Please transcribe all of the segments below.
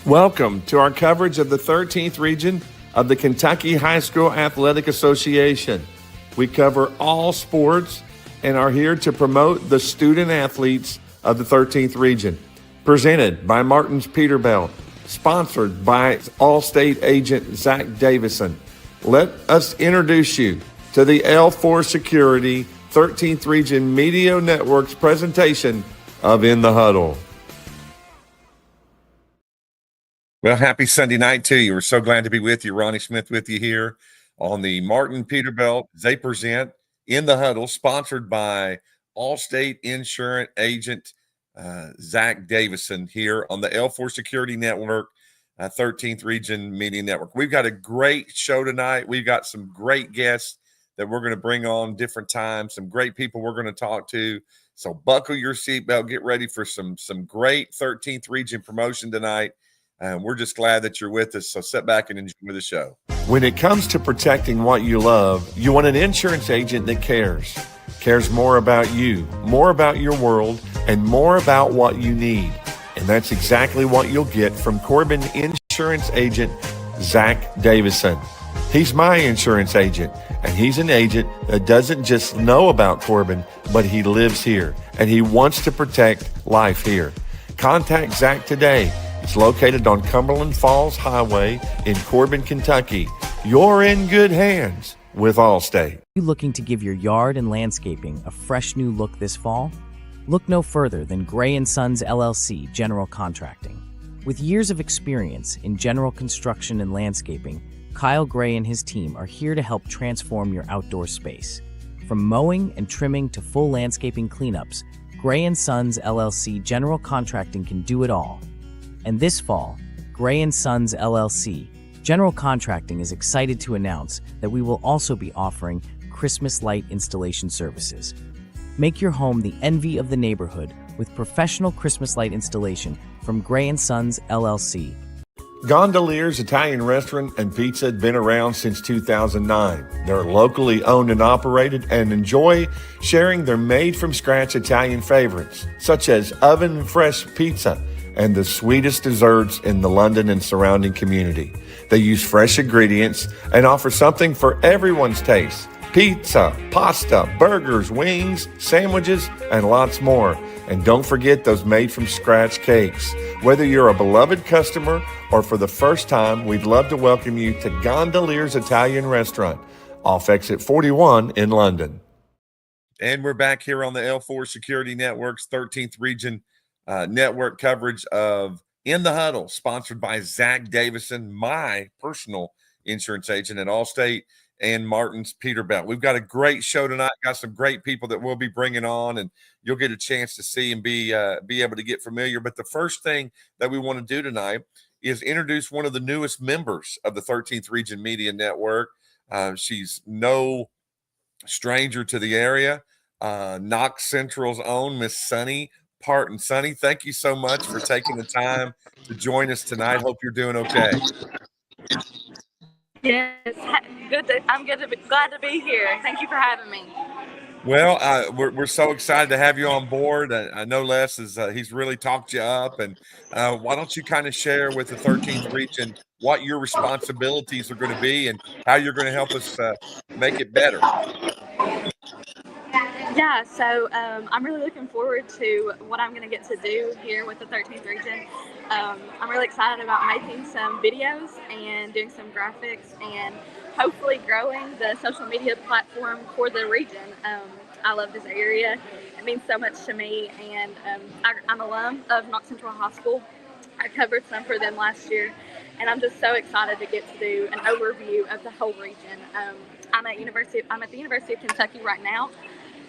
Welcome to our coverage of the 13th region of the Kentucky High School Athletic Association. We cover all sports and are here to promote the student athletes of the 13th region. Presented by Martin's Peterbilt, sponsored by All-State agent Zach Davidson. Let us introduce you to the L4 Security 13th Region Media Network's presentation of In the Huddle. Well, happy Sunday night to you. We're so glad to be with you. Ronnie Smith with you here on the Martin Peterbilt. They present In the Huddle, sponsored by All-State Insurance agent Zach Davidson here on the L4 Security Network, 13th Region Media Network. We've got a great show tonight. We've got some great guests that we're going to bring on different times, some great people we're going to talk to. So buckle your seatbelt, get ready for some great 13th Region promotion tonight. And we're just glad that you're with us. So sit back and enjoy the show. When it comes to protecting what you love, you want an insurance agent that cares more about you, more about your world, and more about what you need. And that's exactly what you'll get from Corbin insurance agent Zach Davidson. He's my insurance agent, and he's an agent that doesn't just know about Corbin, but he lives here, and he wants to protect life here. Contact Zach today. It's located on Cumberland Falls Highway in Corbin, Kentucky. You're in good hands with Allstate. Are you looking to give your yard and landscaping a fresh new look this fall? Look no further than Gray & Sons LLC General Contracting. With years of experience in general construction and landscaping, Kyle Gray and his team are here to help transform your outdoor space. From mowing and trimming to full landscaping cleanups, Gray & Sons LLC General Contracting can do it all. And this fall, Gray & Sons LLC General Contracting is excited to announce that we will also be offering Christmas light installation services. Make your home the envy of the neighborhood with professional Christmas light installation from Gray & Sons LLC. Gondolier's Italian Restaurant and Pizza had been around since 2009. They're locally owned and operated and enjoy sharing their made-from-scratch Italian favorites, such as oven-fresh pizza and the sweetest desserts in the London and surrounding community. They use fresh ingredients and offer something for everyone's taste. Pizza, pasta, burgers, wings, sandwiches, and lots more. And don't forget those made-from-scratch cakes. Whether you're a beloved customer or for the first time, we'd love to welcome you to Gondolier's Italian Restaurant, off exit 41 in London. And we're back here on the L4 Security Network's 13th Region network coverage of In the Huddle, sponsored by Zach Davidson, my personal insurance agent at Allstate, and Martin's Peterbilt. We've got a great show tonight. Got some great people that we'll be bringing on, and you'll get a chance to see and be able to get familiar. But the first thing that we want to do tonight is introduce one of the newest members of the 13th Region Media Network. She's no stranger to the area. Knox Central's own Miss Sunny Parton. Sunny, thank you so much for taking the time to join us tonight. Hope you're doing okay. Yes, I'm glad to be here. Thank you for having me. Well, we're so excited to have you on board. I know Les he's really talked you up, and why don't you kind of share with the 13th Region what your responsibilities are going to be and how you're going to help us make it better. Yeah, so I'm really looking forward to what I'm going to get to do here with the 13th Region. I'm really excited about making some videos and doing some graphics and hopefully growing the social media platform for the region. I love this area. It means so much to me, and I'm an alum of Knox Central High School. I covered some for them last year, and I'm just so excited to get to do an overview of the whole region. I'm at the University of Kentucky right now.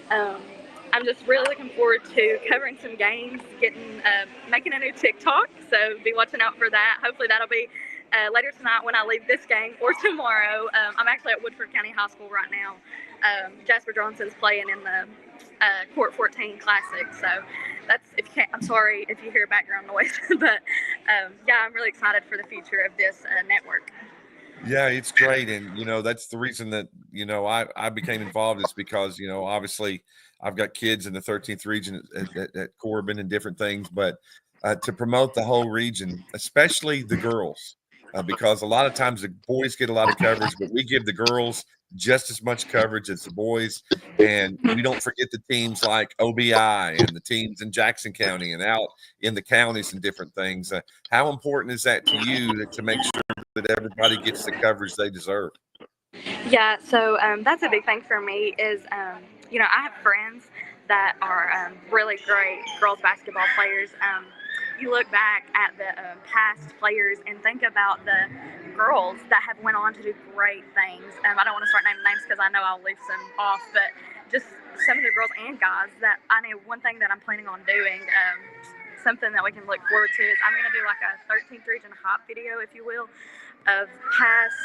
I'm just really looking forward to covering some games, making a new TikTok, so be watching out for that. Hopefully that'll be later tonight when I leave this game, or tomorrow. I'm actually at Woodford County High School right now. Jasper Johnson's playing in the Court 14 Classic, so that's, if you can't, I'm sorry if you hear background noise, but yeah, I'm really excited for the future of this network. Yeah, it's great. And, that's the reason that, I became involved is because, obviously I've got kids in the 13th Region at Corbin and different things, but to promote the whole region, especially the girls, because a lot of times the boys get a lot of coverage, but we give the girls just as much coverage as the boys. And we don't forget the teams like OBI and the teams in Jackson County and out in the counties and different things. How important is that to you to make sure that everybody gets the coverage they deserve? Yeah, so that's a big thing for me is, I have friends that are really great girls basketball players. You look back at the past players and think about the girls that have went on to do great things. I don't want to start naming names because I know I'll leave some off, but just some of the girls and guys that I know. One thing that I'm planning on doing, something that we can look forward to, is I'm going to do like a 13th region hop video, if you will, of past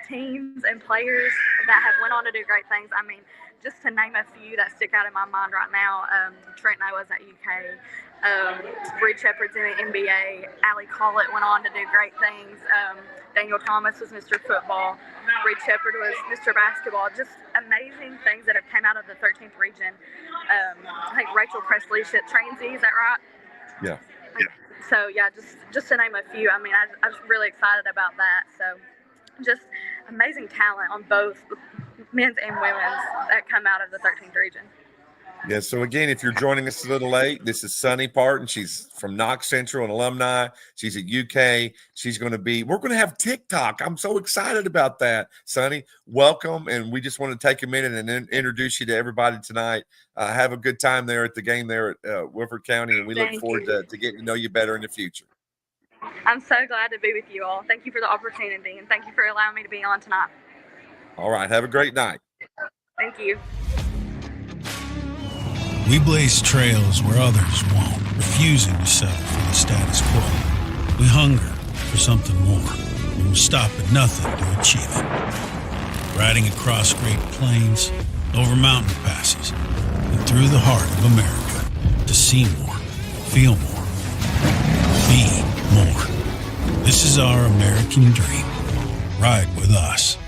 teams and players that have went on to do great things. I mean, just to name a few that stick out in my mind right now, Trent Noah's at UK, Reed Shepherd's in the NBA, Allie Collett went on to do great things, Daniel Thomas was Mr. Football, Reed Shepherd was Mr. Basketball. Just amazing things that have come out of the 13th region. I think Rachel Presley shit Transy, is that right? Yeah. So yeah, just to name a few. I mean, I was really excited about that. So just amazing talent on both men's and women's that come out of the 13th region. Yeah, so again, if you're joining us a little late, this is Sunny Parton. She's from Knox Central, an alumni. She's at UK. We're going to have TikTok. I'm so excited about that, Sunny. Welcome, and we just want to take a minute and introduce you to everybody tonight. Have a good time there at the game there at Woodford County, and we look forward to getting to know you better in the future. I'm so glad to be with you all. Thank you for the opportunity, and thank you for allowing me to be on tonight. All right, have a great night. Thank you. We blaze trails where others won't, refusing to settle for the status quo. We hunger for something more, and we'll stop at nothing to achieve it. Riding across great plains, over mountain passes, and through the heart of America to see more, feel more, be more. This is our American dream. Ride with us.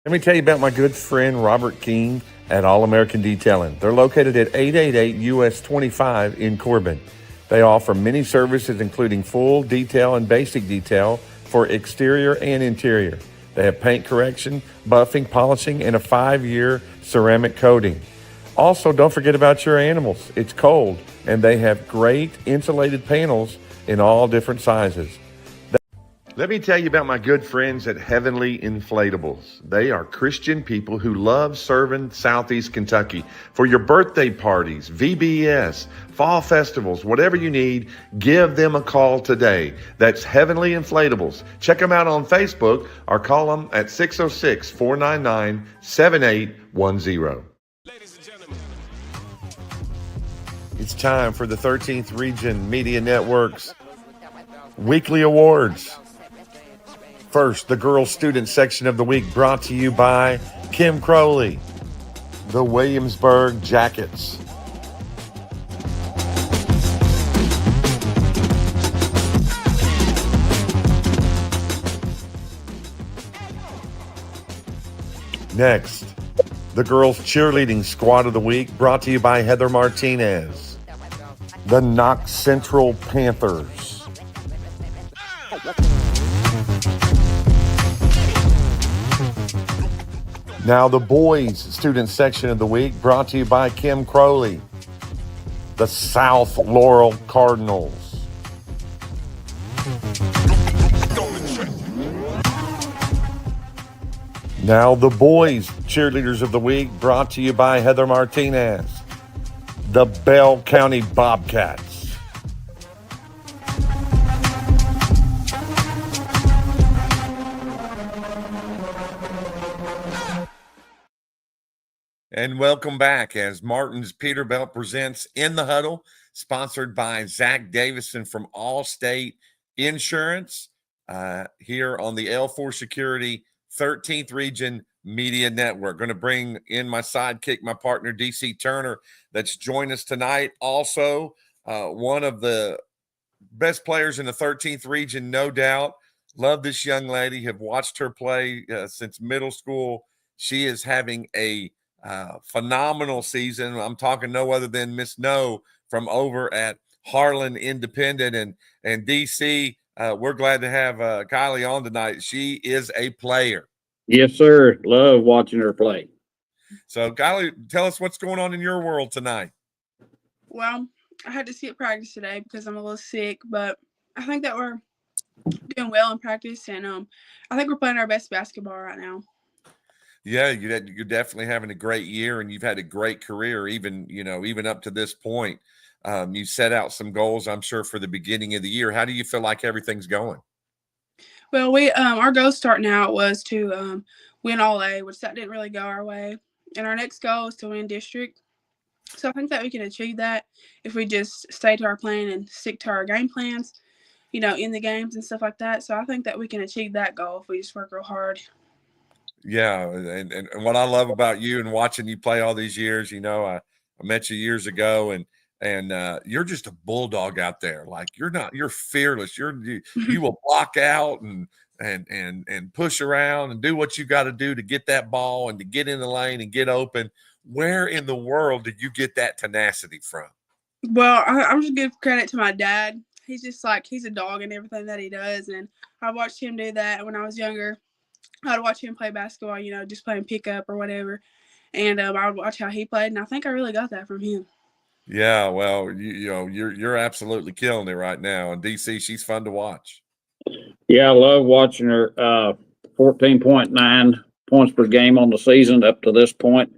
Let me tell you about my good friend Robert King at All American Detailing. They're located at 888 US 25 in Corbin. They offer many services, including full detail and basic detail for exterior and interior. They have paint correction, buffing, polishing, and a 5-year ceramic coating. Also, don't forget about your animals. It's cold, and they have great insulated panels in all different sizes. Let me tell you about my good friends at Heavenly Inflatables. They are Christian people who love serving Southeast Kentucky. For your birthday parties, VBS, fall festivals, whatever you need, give them a call today. That's Heavenly Inflatables. Check them out on Facebook or call them at 606-499-7810. Ladies and gentlemen, it's time for the 13th Region Media Network's weekly awards. First, the girls' student section of the week, brought to you by Kim Crowley, the Williamsburg Jackets. Next, the girls' cheerleading squad of the week, brought to you by Heather Martinez, the Knox Central Panthers. Now, the boys' student section of the week, brought to you by Kim Crowley, the South Laurel Cardinals. Now, the boys' cheerleaders of the week, brought to you by Heather Martinez, the Bell County Bobcats. And welcome back as Martin's Peterbilt presents In the Huddle, sponsored by Zach Davidson from Allstate Insurance, here on the L4 Security 13th Region Media Network. Going to bring in my sidekick, my partner, DC Turner, that's joined us tonight. Also, one of the best players in the 13th Region, no doubt. Love this young lady. Have watched her play since middle school. She is having a phenomenal season. I'm talking no other than Miss No from over at Harlan Independent. And DC, we're glad to have Kylie on tonight. She is a player. Yes, sir. Love watching her play. So, Kylie, tell us what's going on in your world tonight. Well, I had to skip practice today because I'm a little sick, but I think that we're doing well in practice, and I think we're playing our best basketball right now. Yeah, you're definitely having a great year, and you've had a great career, even up to this point. You set out some goals, I'm sure, for the beginning of the year. How do you feel like everything's going? Well, we our goal starting out was to win all A, which that didn't really go our way, and our next goal is to win district. So I think that we can achieve that if we just stay to our plan and stick to our game plans, in the games and stuff like that. So I think that we can achieve that goal if we just work real hard. Yeah, and what I love about you and watching you play all these years, I met you years ago, and you're just a bulldog out there. Like you're fearless. You will block out and push around and do what you got to do to get that ball and to get in the lane and get open. Where in the world did you get that tenacity from? Well, I'm just give credit to my dad. He's just he's a dog in everything that he does, and I watched him do that when I was younger. I'd watch him play basketball, just playing pickup or whatever, and I would watch how he played, and I think I really got that from him. Yeah, well, you're absolutely killing it right now, and DC, she's fun to watch. Yeah, I love watching her. 14.9 points per game on the season up to this point.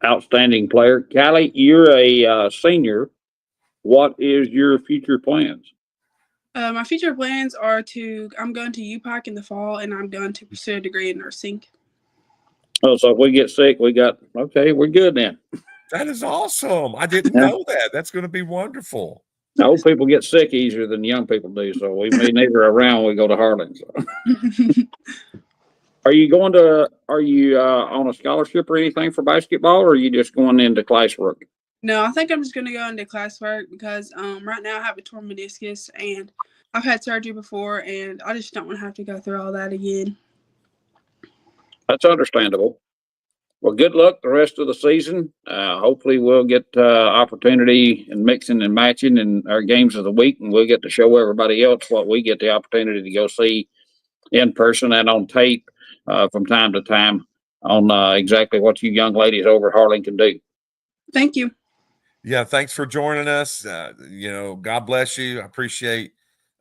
Outstanding player. Callie, you're a senior. What is your future plans? My future plans are I'm going to UPike in the fall, and I'm going to pursue a degree in nursing. Oh, so if we get sick, we're good then. That is awesome. I didn't know that. That's going to be wonderful. Old people get sick easier than young people do, so we neither around when we go to Harlan. So. Are you on a scholarship or anything for basketball, or are you just going into classwork? No, I think I'm just going to go into classwork because right now I have a torn meniscus, and I've had surgery before, and I just don't want to have to go through all that again. That's understandable. Well, good luck the rest of the season. Hopefully we'll get opportunity in mixing and matching in our games of the week, and we'll get to show everybody else what we get the opportunity to go see in person and on tape from time to time on exactly what you young ladies over at Harlan can do. Thank you. Yeah, thanks for joining us. God bless you. I appreciate,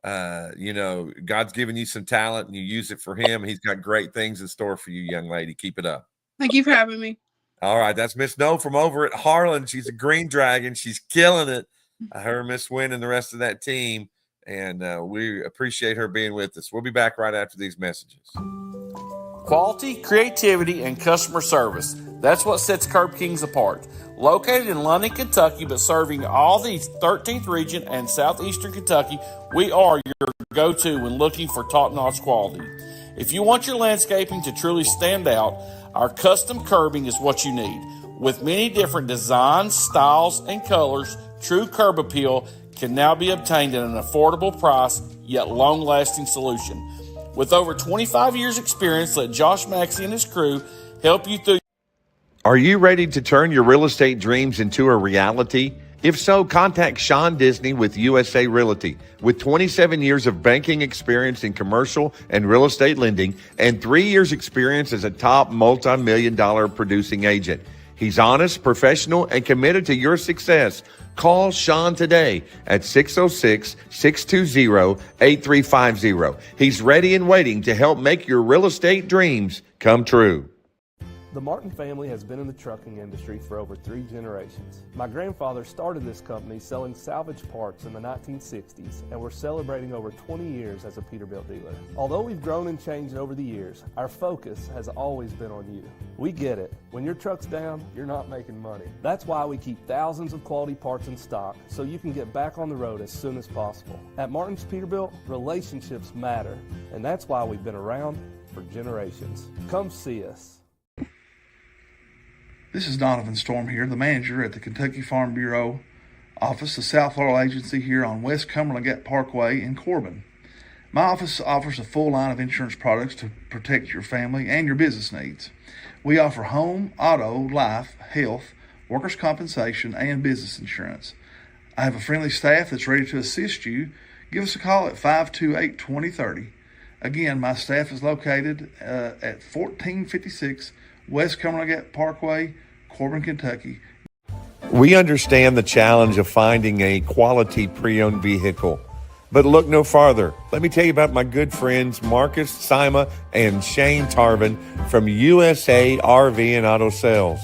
God's given you some talent and you use it for him. He's got great things in store for you, young lady. Keep it up. Thank you for having me. All right, that's Miss No from over at Harlan. She's a Green Dragon. She's killing it. Her, Miss Wynn, and the rest of that team. And we appreciate her being with us. We'll be back right after these messages. Quality, creativity, and customer service. That's what sets Curb Kings apart. Located in London, Kentucky, but serving all the 13th region and southeastern Kentucky, we are your go-to when looking for top-notch quality. If you want your landscaping to truly stand out, our custom curbing is what you need. With many different designs, styles, and colors, true curb appeal can now be obtained at an affordable price, yet long-lasting solution. With over 25 years experience, let Josh Maxey and his crew help you through. Are you ready to turn your real estate dreams into a reality? If so, contact Sean Disney with USA Realty. With 27 years of banking experience in commercial and real estate lending and 3 years experience as a top multi-million-dollar producing agent. He's honest, professional, and committed to your success. Call Sean today at 606-620-8350. He's ready and waiting to help make your real estate dreams come true. The Martin family has been in the trucking industry for over 3 generations. My grandfather started this company selling salvage parts in the 1960s, and we're celebrating over 20 years as a Peterbilt dealer. Although we've grown and changed over the years, our focus has always been on you. We get it. When your truck's down, you're not making money. That's why we keep thousands of quality parts in stock so you can get back on the road as soon as possible. At Martin's Peterbilt, relationships matter, and that's why we've been around for generations. Come see us. This is Donovan Storm here, the manager at the Kentucky Farm Bureau office, the South Laurel Agency here on West Cumberland Gap Parkway in Corbin. My office offers a full line of insurance products to protect your family and your business needs. We offer home, auto, life, health, workers' compensation, and business insurance. I have a friendly staff that's ready to assist you. Give us a call at 528-2030. Again, my staff is located at 1456 West Cumberland Gap Parkway, Corbin, Kentucky. We understand the challenge of finding a quality pre-owned vehicle. But look no farther. Let me tell you about my good friends Marcus Sima and Shane Tarvin from USA RV and Auto Sales.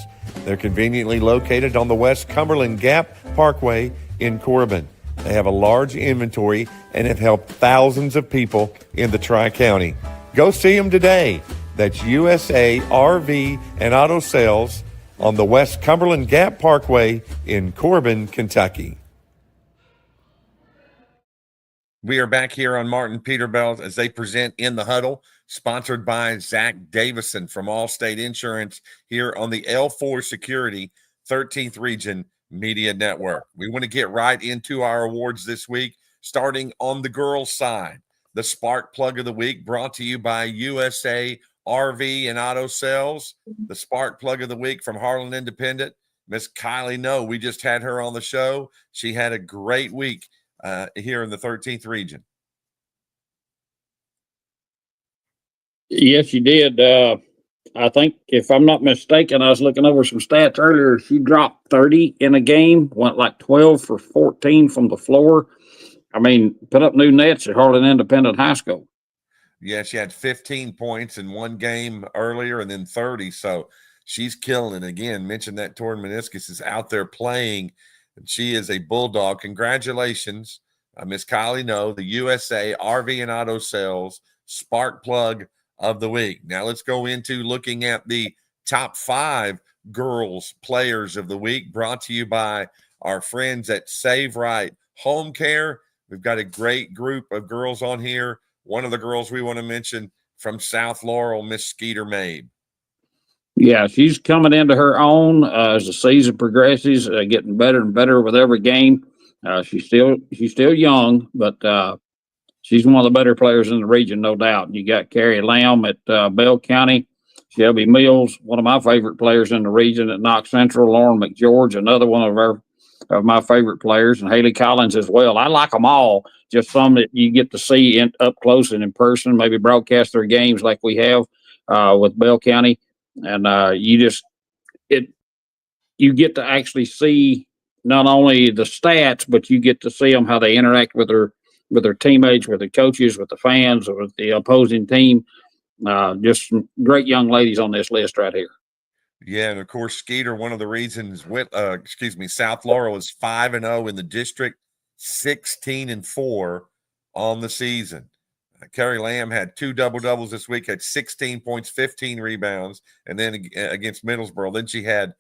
They're conveniently located on the West Cumberland Gap Parkway in Corbin. They have a large inventory and have helped thousands of people in the Tri-County. Go see them today. That's USA RV and Auto Sales on the West Cumberland Gap Parkway in Corbin, Kentucky. We are back here on Martin Peterbilt as they present In the Huddle, sponsored by Zach Davidson from Allstate Insurance here on the L4 Security 13th Region Media Network. We want to get right into our awards this week, starting on the girls' side. The Spark Plug of the Week brought to you by USA RV and Auto Sales. The Spark Plug of the Week from Harlan Independent, Miss Kylie No. We just had her on the show. She had a great week here in the 13th region. Yes, you did. I think, if I'm not mistaken, I was looking over some stats earlier. She dropped 30 in a game, went like 12 for 14 from the floor. I mean, put up new nets at Harlan Independent High School. Yeah, she had 15 points in one game earlier and then 30. So she's killing it. Again, mentioned that torn meniscus is out there playing. And she is a bulldog. Congratulations, Miss Kylie No, the USA RV and Auto Sales Spark Plug of the Week. Now let's go into looking at the top 5 girls players of the week, brought to you by our friends at Save Right Home Care. We've got a great group of girls on here. One of the girls we want to mention from South Laurel, Miss Skeeter Mabe. Yeah, she's coming into her own as the season progresses, getting better and better with every game. She's still young, but she's one of the better players in the region, no doubt. You got Carrie Lamb at Bell County, Shelby Mills, one of my favorite players in the region at Knox Central, Lauren McGeorge, another one of my favorite players, and Haley Collins as well. I like them all, just some that you get to see up close and in person, maybe broadcast their games like we have with Bell County. And you get to actually see not only the stats, but you get to see them, how they interact with their teammates, with the coaches, with the fans, or with the opposing team. Just some great young ladies on this list right here. Yeah, and of course, Skeeter, one of the reasons South Laurel is 5-0 in the district, 16-4 on the season. Carrie Lamb had 2 double-doubles this week, had 16 points, 15 rebounds, and then against Middlesboro. Then she had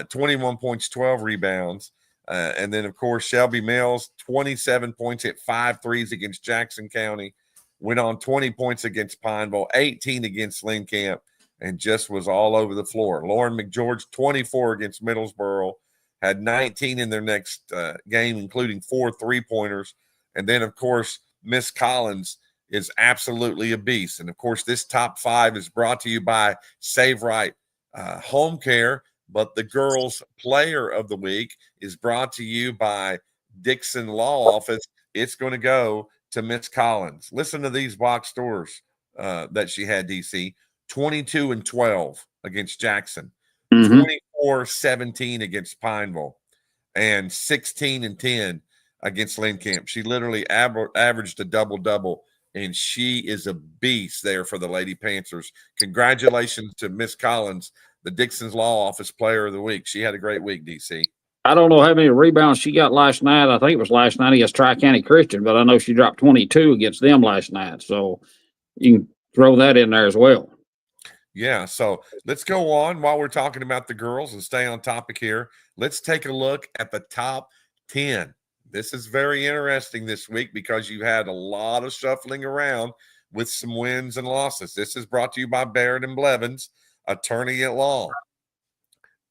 21 points, 12 rebounds. And then, of course, Shelby Mills, 27 points, hit 5 threes against Jackson County, went on 20 points against Pineville, 18 against Lindcamp, and just was all over the floor. Lauren McGeorge, 24 against Middlesboro, had 19 in their next game, including 4 3-pointers. And then, of course, Miss Collins is absolutely a beast. And, of course, this top 5 is brought to you by Save Right Home Care. But the girls' player of the week is brought to you by Dixon Law Office. It's going to go to Miss Collins. Listen to these box scores that she had, DC. 22-12 against Jackson. 24-17 against Pineville. And 16-10 against Lindcamp. She literally averaged a double-double, and she is a beast there for the Lady Panthers. Congratulations to Miss Collins, the Dixon's Law Office Player of the Week. She had a great week, DC. I don't know how many rebounds she got last night. I think it was last night against Tri-County Christian, but I know she dropped 22 against them last night. So you can throw that in there as well. Yeah, so let's go on while we're talking about the girls and stay on topic here. Let's take a look at the top 10. This is very interesting this week because you had a lot of shuffling around with some wins and losses. This is brought to you by Barrett and Blevins, attorney at law.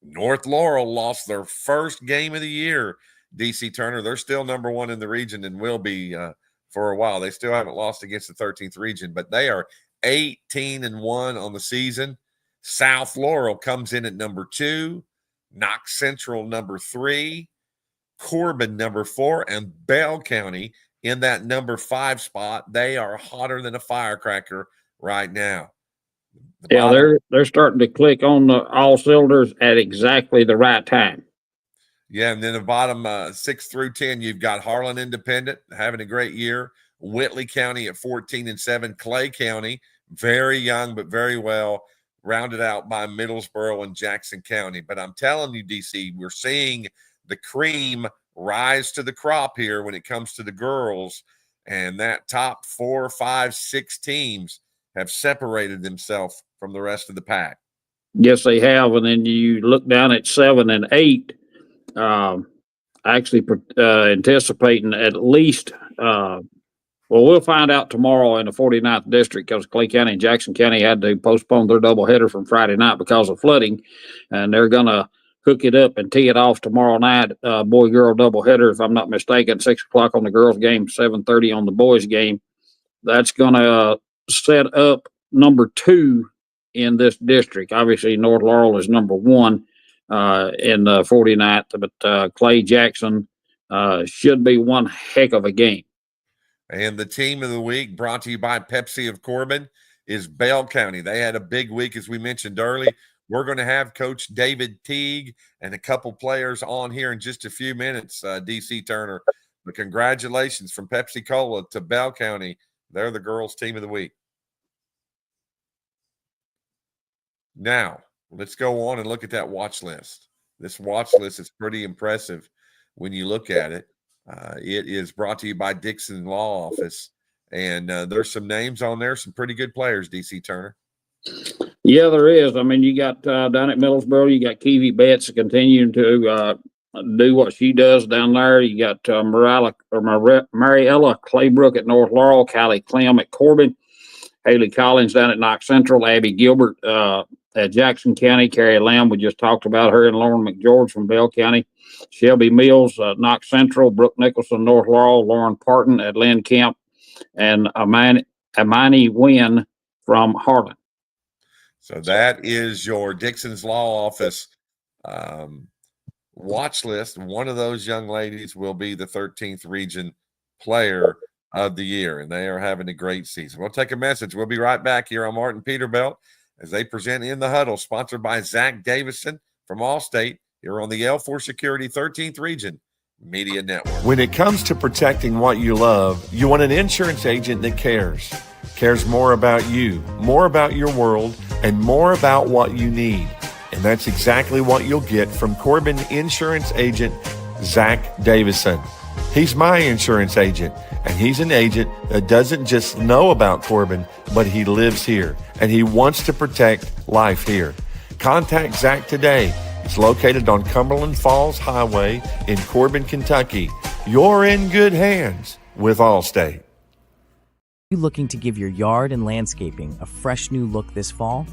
North Laurel lost their first game of the year, DC Turner. They're still number 1 in the region and will be for a while. They still haven't lost against the 13th region, but they are 18-1 on the season. South Laurel comes in at number 2, Knox Central number 3, Corbin number 4, and Bell County in that number 5 spot. They are hotter than a firecracker right now. They're starting to click on the all cylinders at exactly the right time. Yeah, and then the bottom 6 through 10, you've got Harlan Independent having a great year. Whitley County at 14-7. Clay County, very young but very well, rounded out by Middlesboro and Jackson County. But I'm telling you, DC, we're seeing the cream rise to the crop here when it comes to the girls. And that top 4, 5, 6 teams have separated themselves from the rest of the pack. Yes, they have. And then you look down at 7 and 8. Actually anticipating at least we'll find out tomorrow in the 49th district, because Clay County and Jackson County had to postpone their doubleheader from Friday night because of flooding, and they're gonna hook it up and tee it off tomorrow night, boy-girl doubleheader, if I'm not mistaken, 6 o'clock on the girls game, 7:30 on the boys game. That's gonna set up number 2 in this district. Obviously, North Laurel is number 1 in the 49th, but Clay Jackson should be one heck of a game. And the team of the week, brought to you by Pepsi of Corbin, is Bell County. They had a big week, as we mentioned early. We're going to have Coach David Teague and a couple players on here in just a few minutes, DC Turner. But congratulations from Pepsi Cola to Bell County. They're the girls' team of the week. Now, let's go on and look at that watch list. This watch list is pretty impressive when you look at it. It is brought to you by Dixon Law Office, and there's some names on there, some pretty good players, DC Turner. Yeah, there is. I mean, you got down at Middlesboro, you got Kiwi Betts continuing to do what she does down there. You got Mariella Claybrook at North Laurel, Callie Clem at Corbin, Haley Collins down at Knox Central, Abby Gilbert at Jackson County, Carrie Lamb, we just talked about her, and Lauren McGeorge from Bell County, Shelby Mills, Knox Central, Brooke Nicholson, North Laurel, Lauren Parton at Lynn Camp, and Amani Wynn from Harlan. So that is your Dixon's Law Office watch list. One of those young ladies will be the 13th Region Player of the Year, and they are having a great season. We'll take a message. We'll be right back here on Martin Peterbilt as they present In the Huddle, sponsored by Zach Davidson from Allstate, here on the L4 Security 13th Region Media Network. When it comes to protecting what you love, you want an insurance agent that cares more about you, more about your world, and more about what you need. And that's exactly what you'll get from Corbin insurance agent Zach Davidson. He's my insurance agent, and he's an agent that doesn't just know about Corbin, but he lives here, and he wants to protect life here. Contact Zach today. It's located on Cumberland Falls Highway in Corbin, Kentucky. You're in good hands with Allstate. You looking to give your yard and landscaping a fresh new look this fall?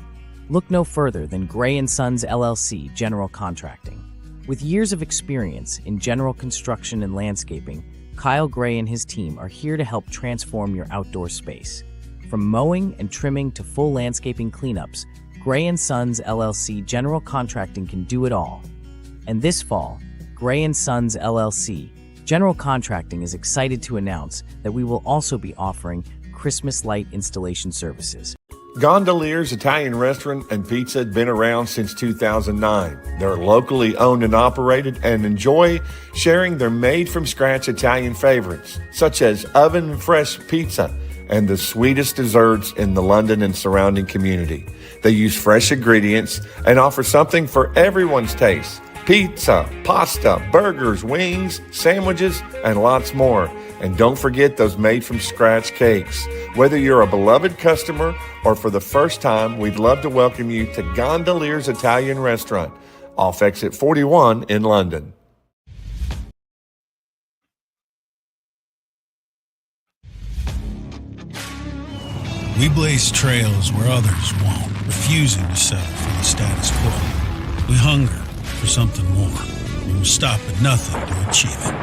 Look no further than Gray & Sons LLC General Contracting. With years of experience in general construction and landscaping, Kyle Gray and his team are here to help transform your outdoor space. From mowing and trimming to full landscaping cleanups, Gray & Sons LLC General Contracting can do it all. And this fall, Gray & Sons LLC General Contracting is excited to announce that we will also be offering Christmas light installation services. Gondolier's Italian Restaurant and Pizza had been around since 2009. They're locally owned and operated and enjoy sharing their made-from-scratch Italian favorites, such as oven-fresh pizza and the sweetest desserts in the London and surrounding community. They use fresh ingredients and offer something for everyone's taste. Pizza, pasta, burgers, wings, sandwiches, and lots more. And don't forget those made-from-scratch cakes. Whether you're a beloved customer or for the first time, we'd love to welcome you to Gondolier's Italian Restaurant, off exit 41 in London. We blaze trails where others won't, refusing to settle for the status quo. We hunger for something more. We will stop at nothing to achieve it.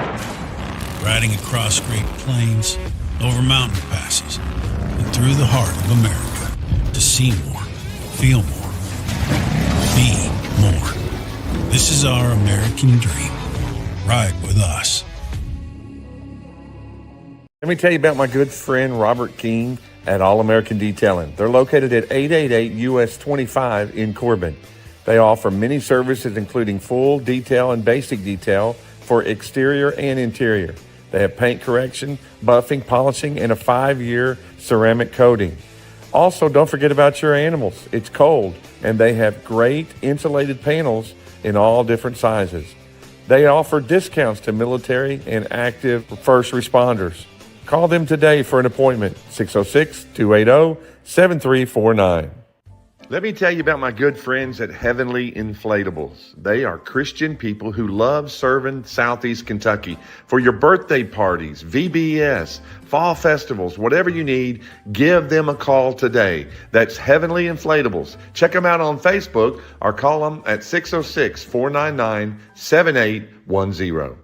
Riding across great plains, over mountain passes, and through the heart of America to see more, feel more, be more. This is our American dream. Ride with us. Let me tell you about my good friend Robert King at All American Detailing. They're located at 888 US 25 in Corbin. They offer many services including full detail and basic detail for exterior and interior. They have paint correction, buffing, polishing, and a 5-year ceramic coating. Also, don't forget about your animals. It's cold, and they have great insulated panels in all different sizes. They offer discounts to military and active first responders. Call them today for an appointment, 606-280-7349. Let me tell you about my good friends at Heavenly Inflatables. They are Christian people who love serving Southeast Kentucky. For your birthday parties, VBS, fall festivals, whatever you need, give them a call today. That's Heavenly Inflatables. Check them out on Facebook or call them at 606-499-7810.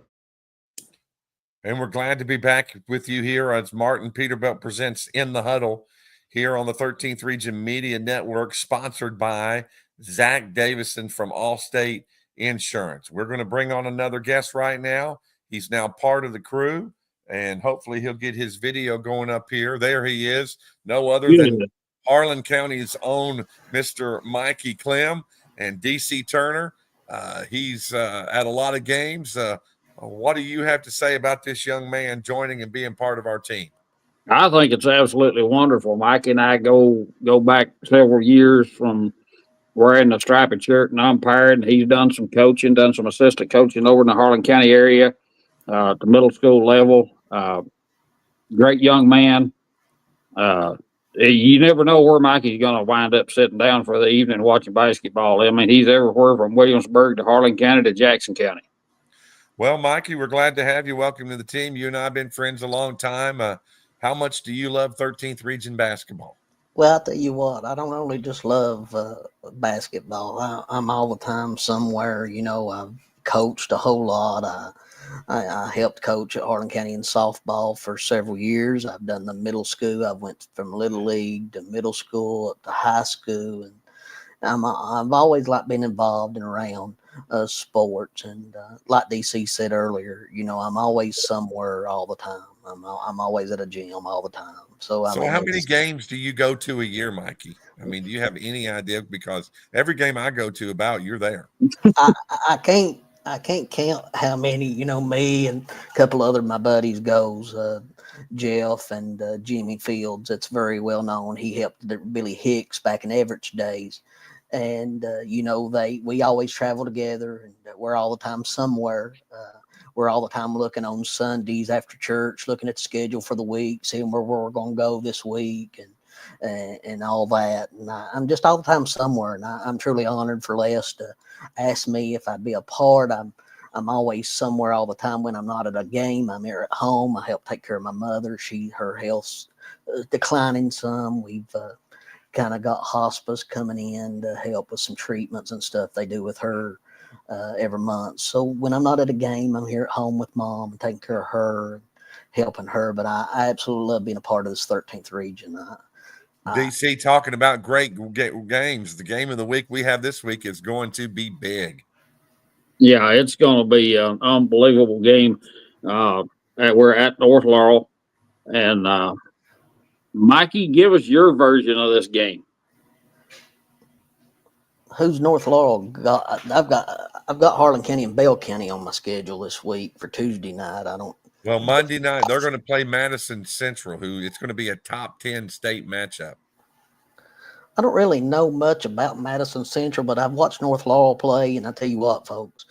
And we're glad to be back with you here as Martin Peterbilt presents In the Huddle here on the 13th Region Media Network, sponsored by Zach Davidson from Allstate Insurance. We're going to bring on another guest right now. He's now part of the crew, and hopefully he'll get his video going up here. There he is, no other than Harlan County's own Mr. Mikey Clem and DC Turner. He's at a lot of games. What do you have to say about this young man joining and being part of our team? I think it's absolutely wonderful. Mike and I go back several years from wearing the striped shirt and umpiring. He's done some coaching, done some assistant coaching over in the Harlan County area, at the middle school level. Great young man. You never know where Mikey's going to wind up sitting down for the evening watching basketball. I mean, he's everywhere from Williamsburg to Harlan County to Jackson County. Well, Mikey, we're glad to have you. Welcome to the team. You and I have been friends a long time. How much do you love 13th Region basketball? Well, I'll tell you what, I don't only just love basketball. I'm all the time somewhere. You know, I've coached a whole lot. I helped coach at Harlan County in softball for several years. I've done the middle school. I went from Little League to middle school up to high school. And I've always liked being involved and around sports. And like DC said earlier, you know, I'm always somewhere all the time. I'm always at a gym all the time. So how many games do you go to a year, Mikey? I mean, do you have any idea? Because every game I go to you're there. I can't count how many, you know, me and a couple other my buddies goes, Jeff and Jimmy Fields. It's very well known. He helped Billy Hicks back in Everett's days. And, you know, we always travel together, and we're all the time somewhere. We're all the time looking on Sundays after church, looking at the schedule for the week, seeing where we're going to go this week and all that. And I'm just all the time somewhere. And I'm truly honored for Les to ask me if I'd be a part. I'm always somewhere all the time. When I'm not at a game, I'm here at home. I help take care of my mother. Her health's declining some. We've kind of got hospice coming in to help with some treatments and stuff they do with her every month. So when I'm not at a game, I'm here at home with Mom and taking care of her and helping her. But I absolutely love being a part of this 13th region. DC, talking about great games, the game of the week we have this week is going to be big. Yeah, it's going to be an unbelievable game. We're at North Laurel. And Mikey, give us your version of this game. Who's North Laurel got? I've got Harlan County and Bell County on my schedule this week for Tuesday night. Well, Monday night they're going to play Madison Central, who it's going to be a top 10 state matchup. I don't really know much about Madison Central, but I've watched North Laurel play, and I tell you what, folks,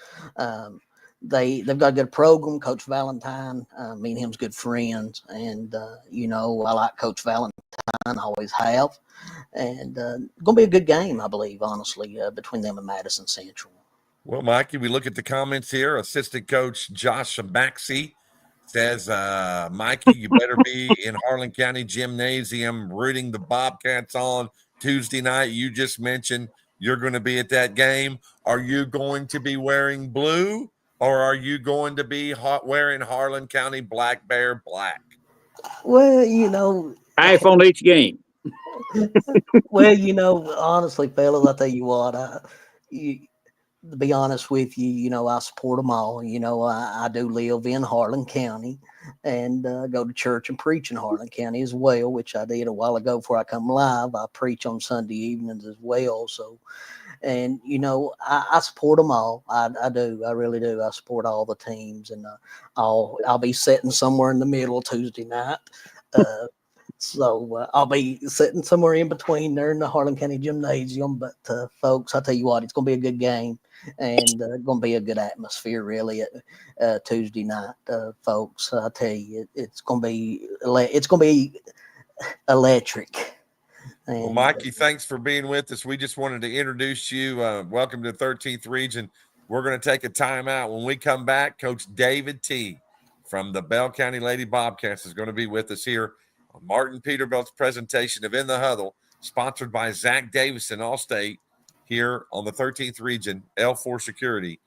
they've got a good program. Coach Valentine, me and him's good friends, and you know, I like Coach Valentine, always have. And going to be a good game, I believe, honestly, between them and Madison Central. Well, Mikey, we look at the comments here. Assistant coach Josh Maxey says, Mikey, you better be in Harlan County Gymnasium rooting the Bobcats on Tuesday night. You just mentioned you're going to be at that game. Are you going to be wearing blue, or are you going to be wearing Harlan County Black Bear black? Well, you know. Half on each game. Well, you know, honestly, fellas, I tell you what, to be honest with you, I support them all. I do live in Harlan County and go to church and preach in Harlan County as well, which I did a while ago before I come live. I preach on Sunday evenings as well. So, and I support them all. I do. I really do. I support all the teams, and I'll be sitting somewhere in the middle Tuesday night. So I'll be sitting somewhere in between there in the Harlan County Gymnasium. But folks, I tell you what, it's going to be a good game and going to be a good atmosphere really at Tuesday night, folks. I tell you, it's going to be electric. And, Well, Mikey, thanks for being with us. We just wanted to introduce you. Welcome to the 13th region. We're going to take a timeout. When we come back, Coach David T. from the Bell County Lady Bobcats is going to be with us here on Martin Peterbilt's presentation of In the Huddle, sponsored by Zach Davidson, Allstate, here on the 13th region, L4 Security,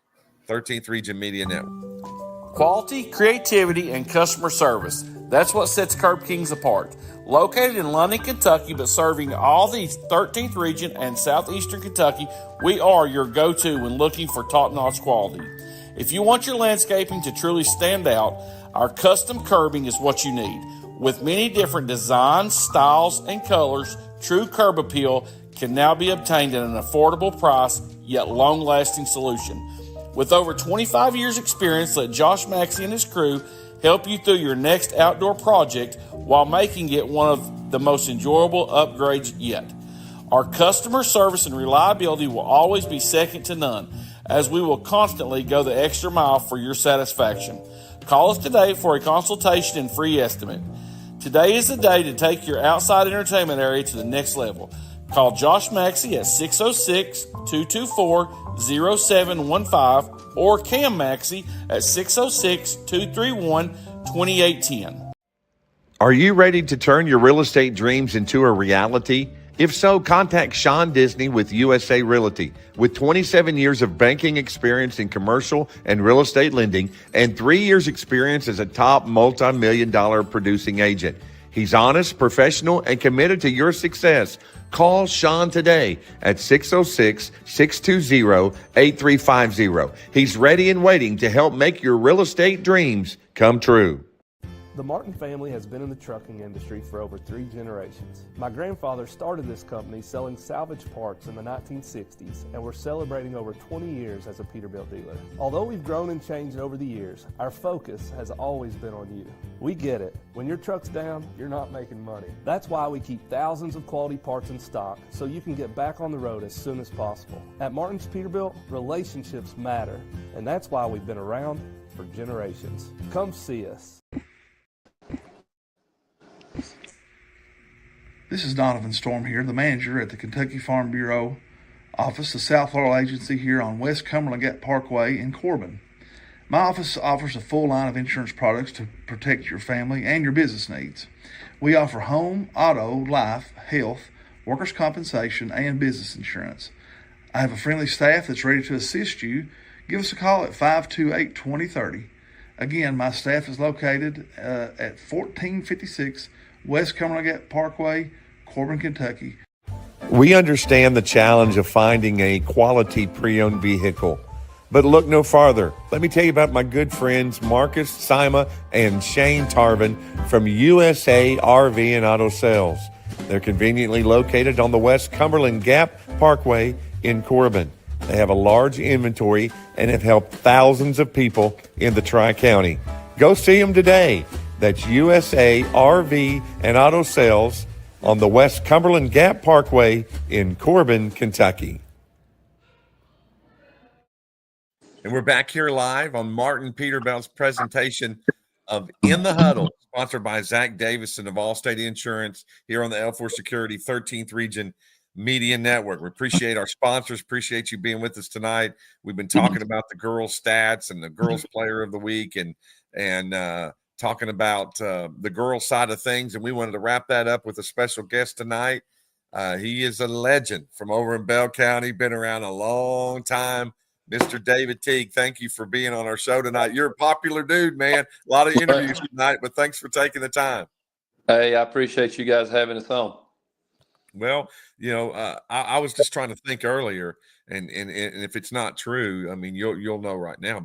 13th Region Media Network. Quality, creativity, and customer service. That's what sets Curb Kings apart. Located in London, Kentucky, but serving all the 13th region and southeastern Kentucky, we are your go-to when looking for top-notch quality. If you want your landscaping to truly stand out, our custom curbing is what you need. With many different designs, styles, and colors, true curb appeal can now be obtained at an affordable price, yet long-lasting solution. With over 25 years experience, let Josh Maxey and his crew help you through your next outdoor project while making it one of the most enjoyable upgrades yet. Our customer service and reliability will always be second to none, as we will constantly go the extra mile for your satisfaction. Call us today for a consultation and free estimate. Today is the day to take your outside entertainment area to the next level. Call Josh Maxey at 606-224-0715 or Cam Maxey at 606-231-2810. Are you ready to turn your real estate dreams into a reality? If so, contact Sean Disney with USA Realty. With 27 years of banking experience in commercial and real estate lending and 3 years experience as a top multi-million-dollar producing agent. He's honest, professional, and committed to your success. Call Sean today at 606-620-8350. He's ready and waiting to help make your real estate dreams come true. The Martin family has been in the trucking industry for over 3 generations. My grandfather started this company selling salvage parts in the 1960s, and we're celebrating over 20 years as a Peterbilt dealer. Although we've grown and changed over the years, our focus has always been on you. We get it. When your truck's down, you're not making money. That's why we keep thousands of quality parts in stock so you can get back on the road as soon as possible. At Martin's Peterbilt, relationships matter, and that's why we've been around for generations. Come see us. This is Donovan Storm here, the manager at the Kentucky Farm Bureau office, the South Laurel Agency here on West Cumberland Gap Parkway in Corbin. My office offers a full line of insurance products to protect your family and your business needs. We offer home, auto, life, health, workers' compensation, and business insurance. I have a friendly staff that's ready to assist you. Give us a call at 528-2030. Again, my staff is located at 1456 West Cumberland Gap Parkway, Corbin, Kentucky. We understand the challenge of finding a quality pre-owned vehicle, but look no farther. Let me tell you about my good friends Marcus Sima and Shane Tarvin from USA RV and Auto Sales. They're conveniently located on the West Cumberland Gap Parkway in Corbin. They have a large inventory and have helped thousands of people in the Tri-County. Go see them today. That's USA RV and Auto Sales on the West Cumberland Gap Parkway in Corbin, Kentucky. And we're back here live on Martin Peterbilt's presentation of In the Huddle, sponsored by Zach Davidson of Allstate Insurance here on the L4 Security 13th Region Media Network. We appreciate our sponsors, appreciate you being with us tonight. We've been talking about the girls' stats and the girls' player of the week and talking about the girls' side of things, and we wanted to wrap that up with a special guest tonight. He is a legend from over in Bell County, been around a long time. Mr. David Teague, thank you for being on our show tonight. You're a popular dude, man. A lot of interviews tonight, but thanks for taking the time. Hey, I appreciate you guys having us on. Well, I was just trying to think earlier, and if it's not true, I mean, you'll know right now.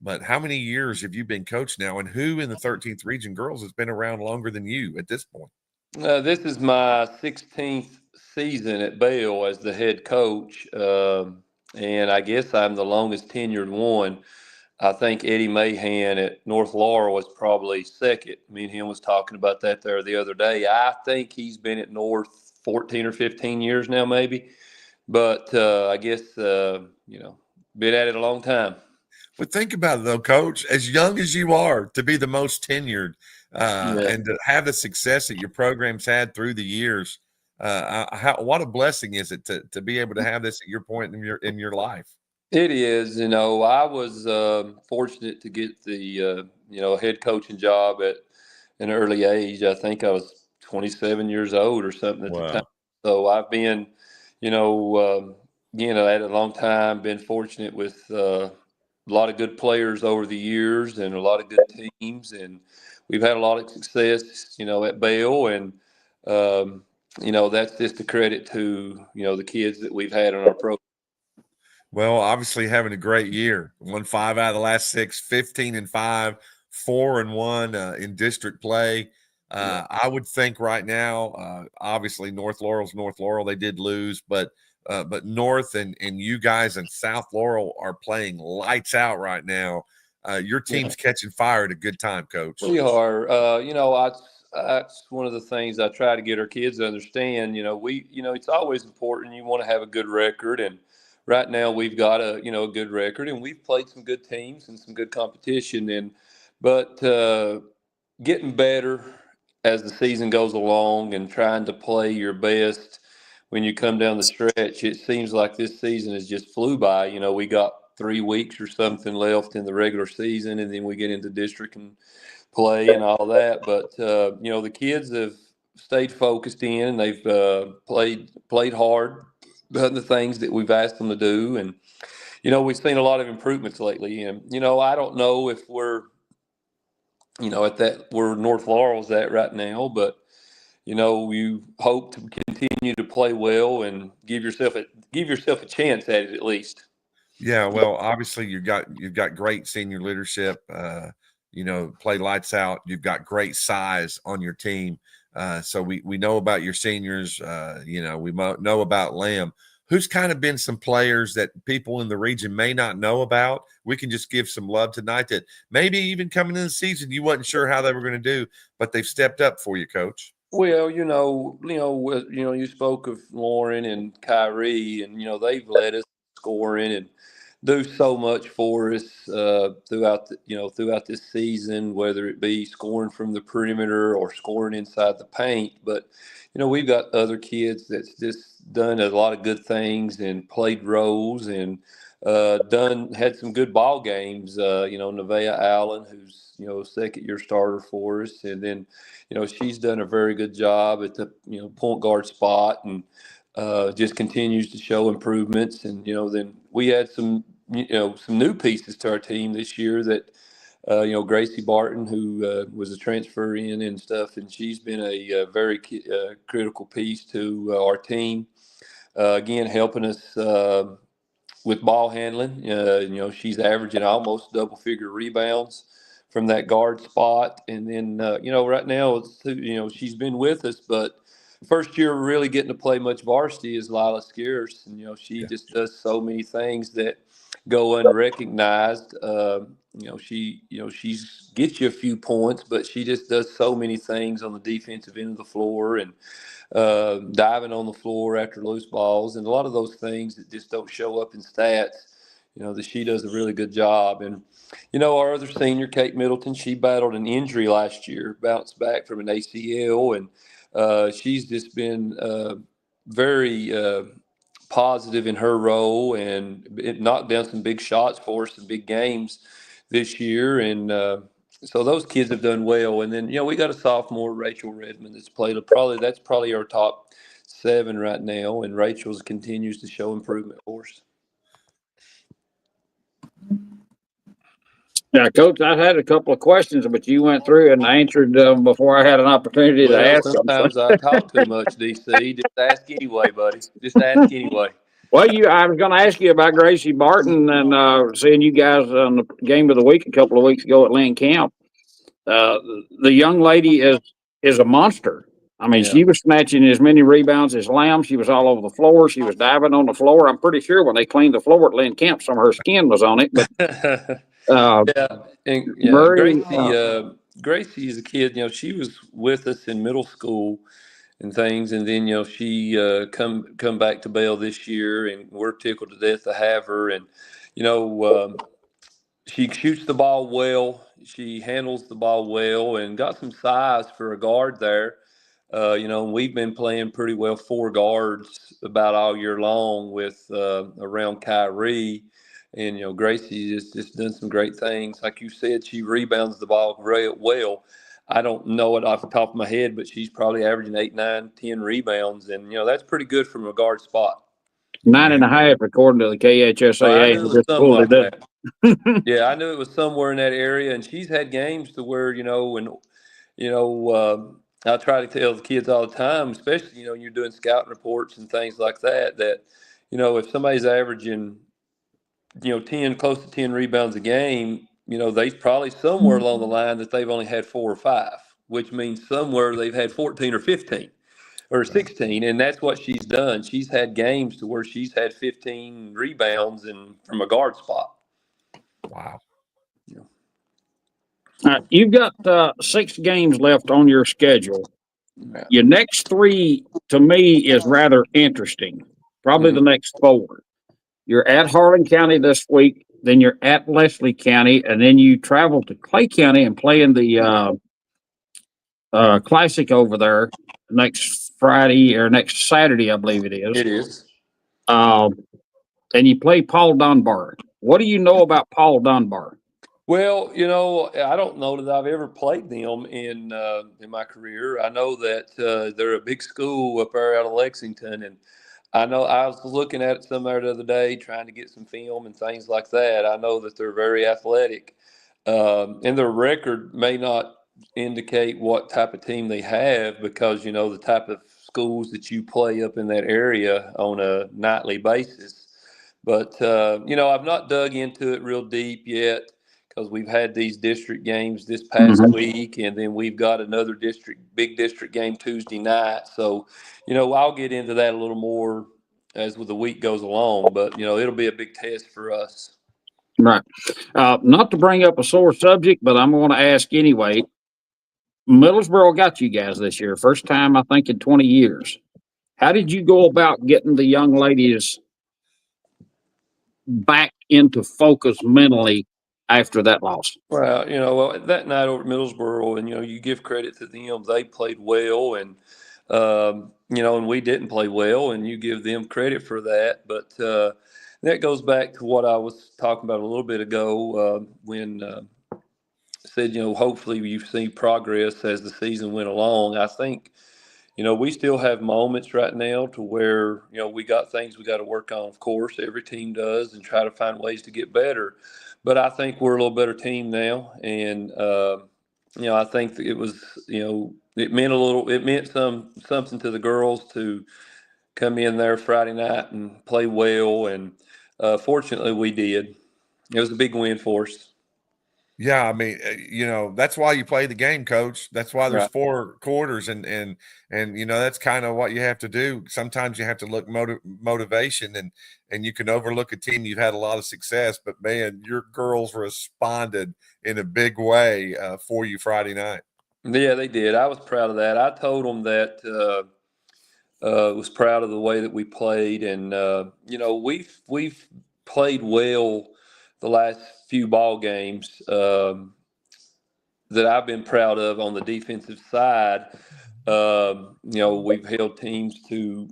But how many years have you been coach now, and who in the 13th region girls has been around longer than you at this point? This is my 16th season at Bell as the head coach, and I guess I'm the longest tenured one. I think Eddie Mahan at North Laurel was probably second. Me and him was talking about that there the other day. I think he's been at North 14 or 15 years now, maybe. But I guess, been at it a long time. But think about it, though, Coach. As young as you are, to be the most tenured Yeah. and to have the success that your program's had through the years, what a blessing is it to be able to have this at your point in your life? It is. I was fortunate to get the head coaching job at an early age. I think I was 27 years old or something at the time. Wow. So I've been, at a long time. Been fortunate with a lot of good players over the years and a lot of good teams, and we've had a lot of success, at Bell, and that's just a credit to the kids that we've had on our program. Well, obviously having a great year. Won 5 out of the last 6, 15-5, 4-1 in district play. I would think right now, obviously North Laurel's North Laurel. They did lose, but North and you guys in South Laurel are playing lights out right now. Your team's catching fire at a good time, Coach. We are. That's one of the things I try to get our kids to understand. It's always important. You want to have a good record, and right now we've got a good record, and we've played some good teams and some good competition. But getting better as the season goes along and trying to play your best when you come down the stretch. It seems like this season has just flew by. We got 3 weeks or something left in the regular season, and then we get into district and play and all that. But the kids have stayed focused in. They've played hard, done the things that we've asked them to do, and we've seen a lot of improvements lately. And I don't know if we're at that where North Laurel's at right now, but you hope to continue to play well and give yourself a chance at it at least. Yeah, well, obviously you've got great senior leadership. Play lights out. You've got great size on your team. So we know about your seniors. We know about Lamb. Who's kind of been some players that people in the region may not know about? We can just give some love tonight that maybe even coming in the season you wasn't sure how they were going to do, but they've stepped up for you, Coach. Well, you spoke of Lauren and Kyrie, and they've led us scoring and do so much for us throughout this season, whether it be scoring from the perimeter or scoring inside the paint. But we've got other kids that's just done a lot of good things and played roles and had some good ball games. Nevaeh Allen, who's second year starter for us, and then she's done a very good job at the point guard spot and just continues to show improvements. And then we had some new pieces to our team this year that Gracie Barton, who was a transfer in and stuff, and she's been a very critical piece to our team. Again, helping us with ball handling. She's averaging almost double-figure rebounds from that guard spot. And then, right now, she's been with us, but first year really getting to play much varsity is Lila Scarce. And, she just does so many things that go unrecognized. She gets you a few points, but she just does so many things on the defensive end of the floor and diving on the floor after loose balls, and a lot of those things that just don't show up in stats. That she does a really good job. And our other senior, Kate Middleton, she battled an injury last year, bounced back from an ACL, and she's just been very positive in her role, and it knocked down some big shots for us in big games this year. And so those kids have done well. And then, we got a sophomore, Rachel Redmond, that's that's probably our top 7 right now. And Rachel's continues to show improvement for us. Yeah, Coach, I had a couple of questions, but you went through and answered them before I had an opportunity to Well, ask them. So. sometimes I talk too much, DC. Just ask anyway, buddy. Just ask anyway. Well, I was going to ask you about Gracie Barton and seeing you guys on the game of the week a couple of weeks ago at Lynn Camp. Uh, the young lady is a monster. I mean, Yeah. she was snatching as many rebounds as Lamb. She was all over the floor. She was diving on the floor. I'm pretty sure when they cleaned the floor at Lynn Camp, some of her skin was on it. But Yeah, and yeah, very, Gracie is a kid. She was with us in middle school and things, and then she come back to Bell this year, and we're tickled to death to have her. And you know, she shoots the ball well. She handles the ball well, and got some size for a guard there. We've been playing pretty well four guards about all year long with around Kyrie. And Gracie just done some great things. Like you said, she rebounds the ball very well. I don't know it off the top of my head, but she's probably averaging 8, 9, 10 rebounds, and that's pretty good from a guard spot. 9.5 according to the Well, I KHSAA. knew it was Just something pulled it like up. that. Yeah, I knew it was somewhere in that area, and she's had games to where when I try to tell the kids all the time, especially when you're doing scouting reports and things like that, that if somebody's averaging 10 close to 10 rebounds a game, they probably somewhere along the line that they've only had 4 or 5, which means somewhere they've had 14 or 15 or 16, and that's what she's done. She's had games to where she's had 15 rebounds and from a guard spot. Wow. You've got 6 games left on your schedule. Yeah. Your next 3, to me, is rather interesting. Probably the next 4. You're at Harlan County this week, then you're at Leslie County, and then you travel to Clay County and play in the Classic over there next Friday or next Saturday, I believe it is. It is. And you play Paul Dunbar. What do you know about Paul Dunbar? Well, I don't know that I've ever played them in my career. I know that they're a big school up there out of Lexington, and I know I was looking at it somewhere the other day, trying to get some film and things like that. I know that they're very athletic, and their record may not indicate what type of team they have because the type of schools that you play up in that area on a nightly basis. But I've not dug into it real deep yet because we've had these district games this past week, and then we've got another big district game Tuesday night. So, I'll get into that a little more as the week goes along, but it'll be a big test for us. Right. Not to bring up a sore subject, but I'm going to ask anyway. Middlesboro got you guys this year, first time I think in 20 years. How did you go about getting the young ladies back into focus mentally after that loss? Well, that night over at Middlesboro, and you give credit to them, they played well, and and we didn't play well, and you give them credit for that. But that goes back to what I was talking about a little bit ago when said, hopefully you see progress as the season went along. I think, we still have moments right now to where, we got things we got to work on. Of course, every team does, and try to find ways to get better. But I think we're a little better team now. And, I think that it was, it meant something to the girls to come in there Friday night and play well. And fortunately we did. It was a big win for us. Yeah, I mean, that's why you play the game, coach. That's why there's Right. 4 quarters, and that's kind of what you have to do. Sometimes you have to look motivation, and you can overlook a team you've had a lot of success, but man, your girls responded in a big way for you Friday night. Yeah, they did. I was proud of that. I told them that was proud of the way that we played, and we've played well the last few ball games that I've been proud of on the defensive side. We've held teams to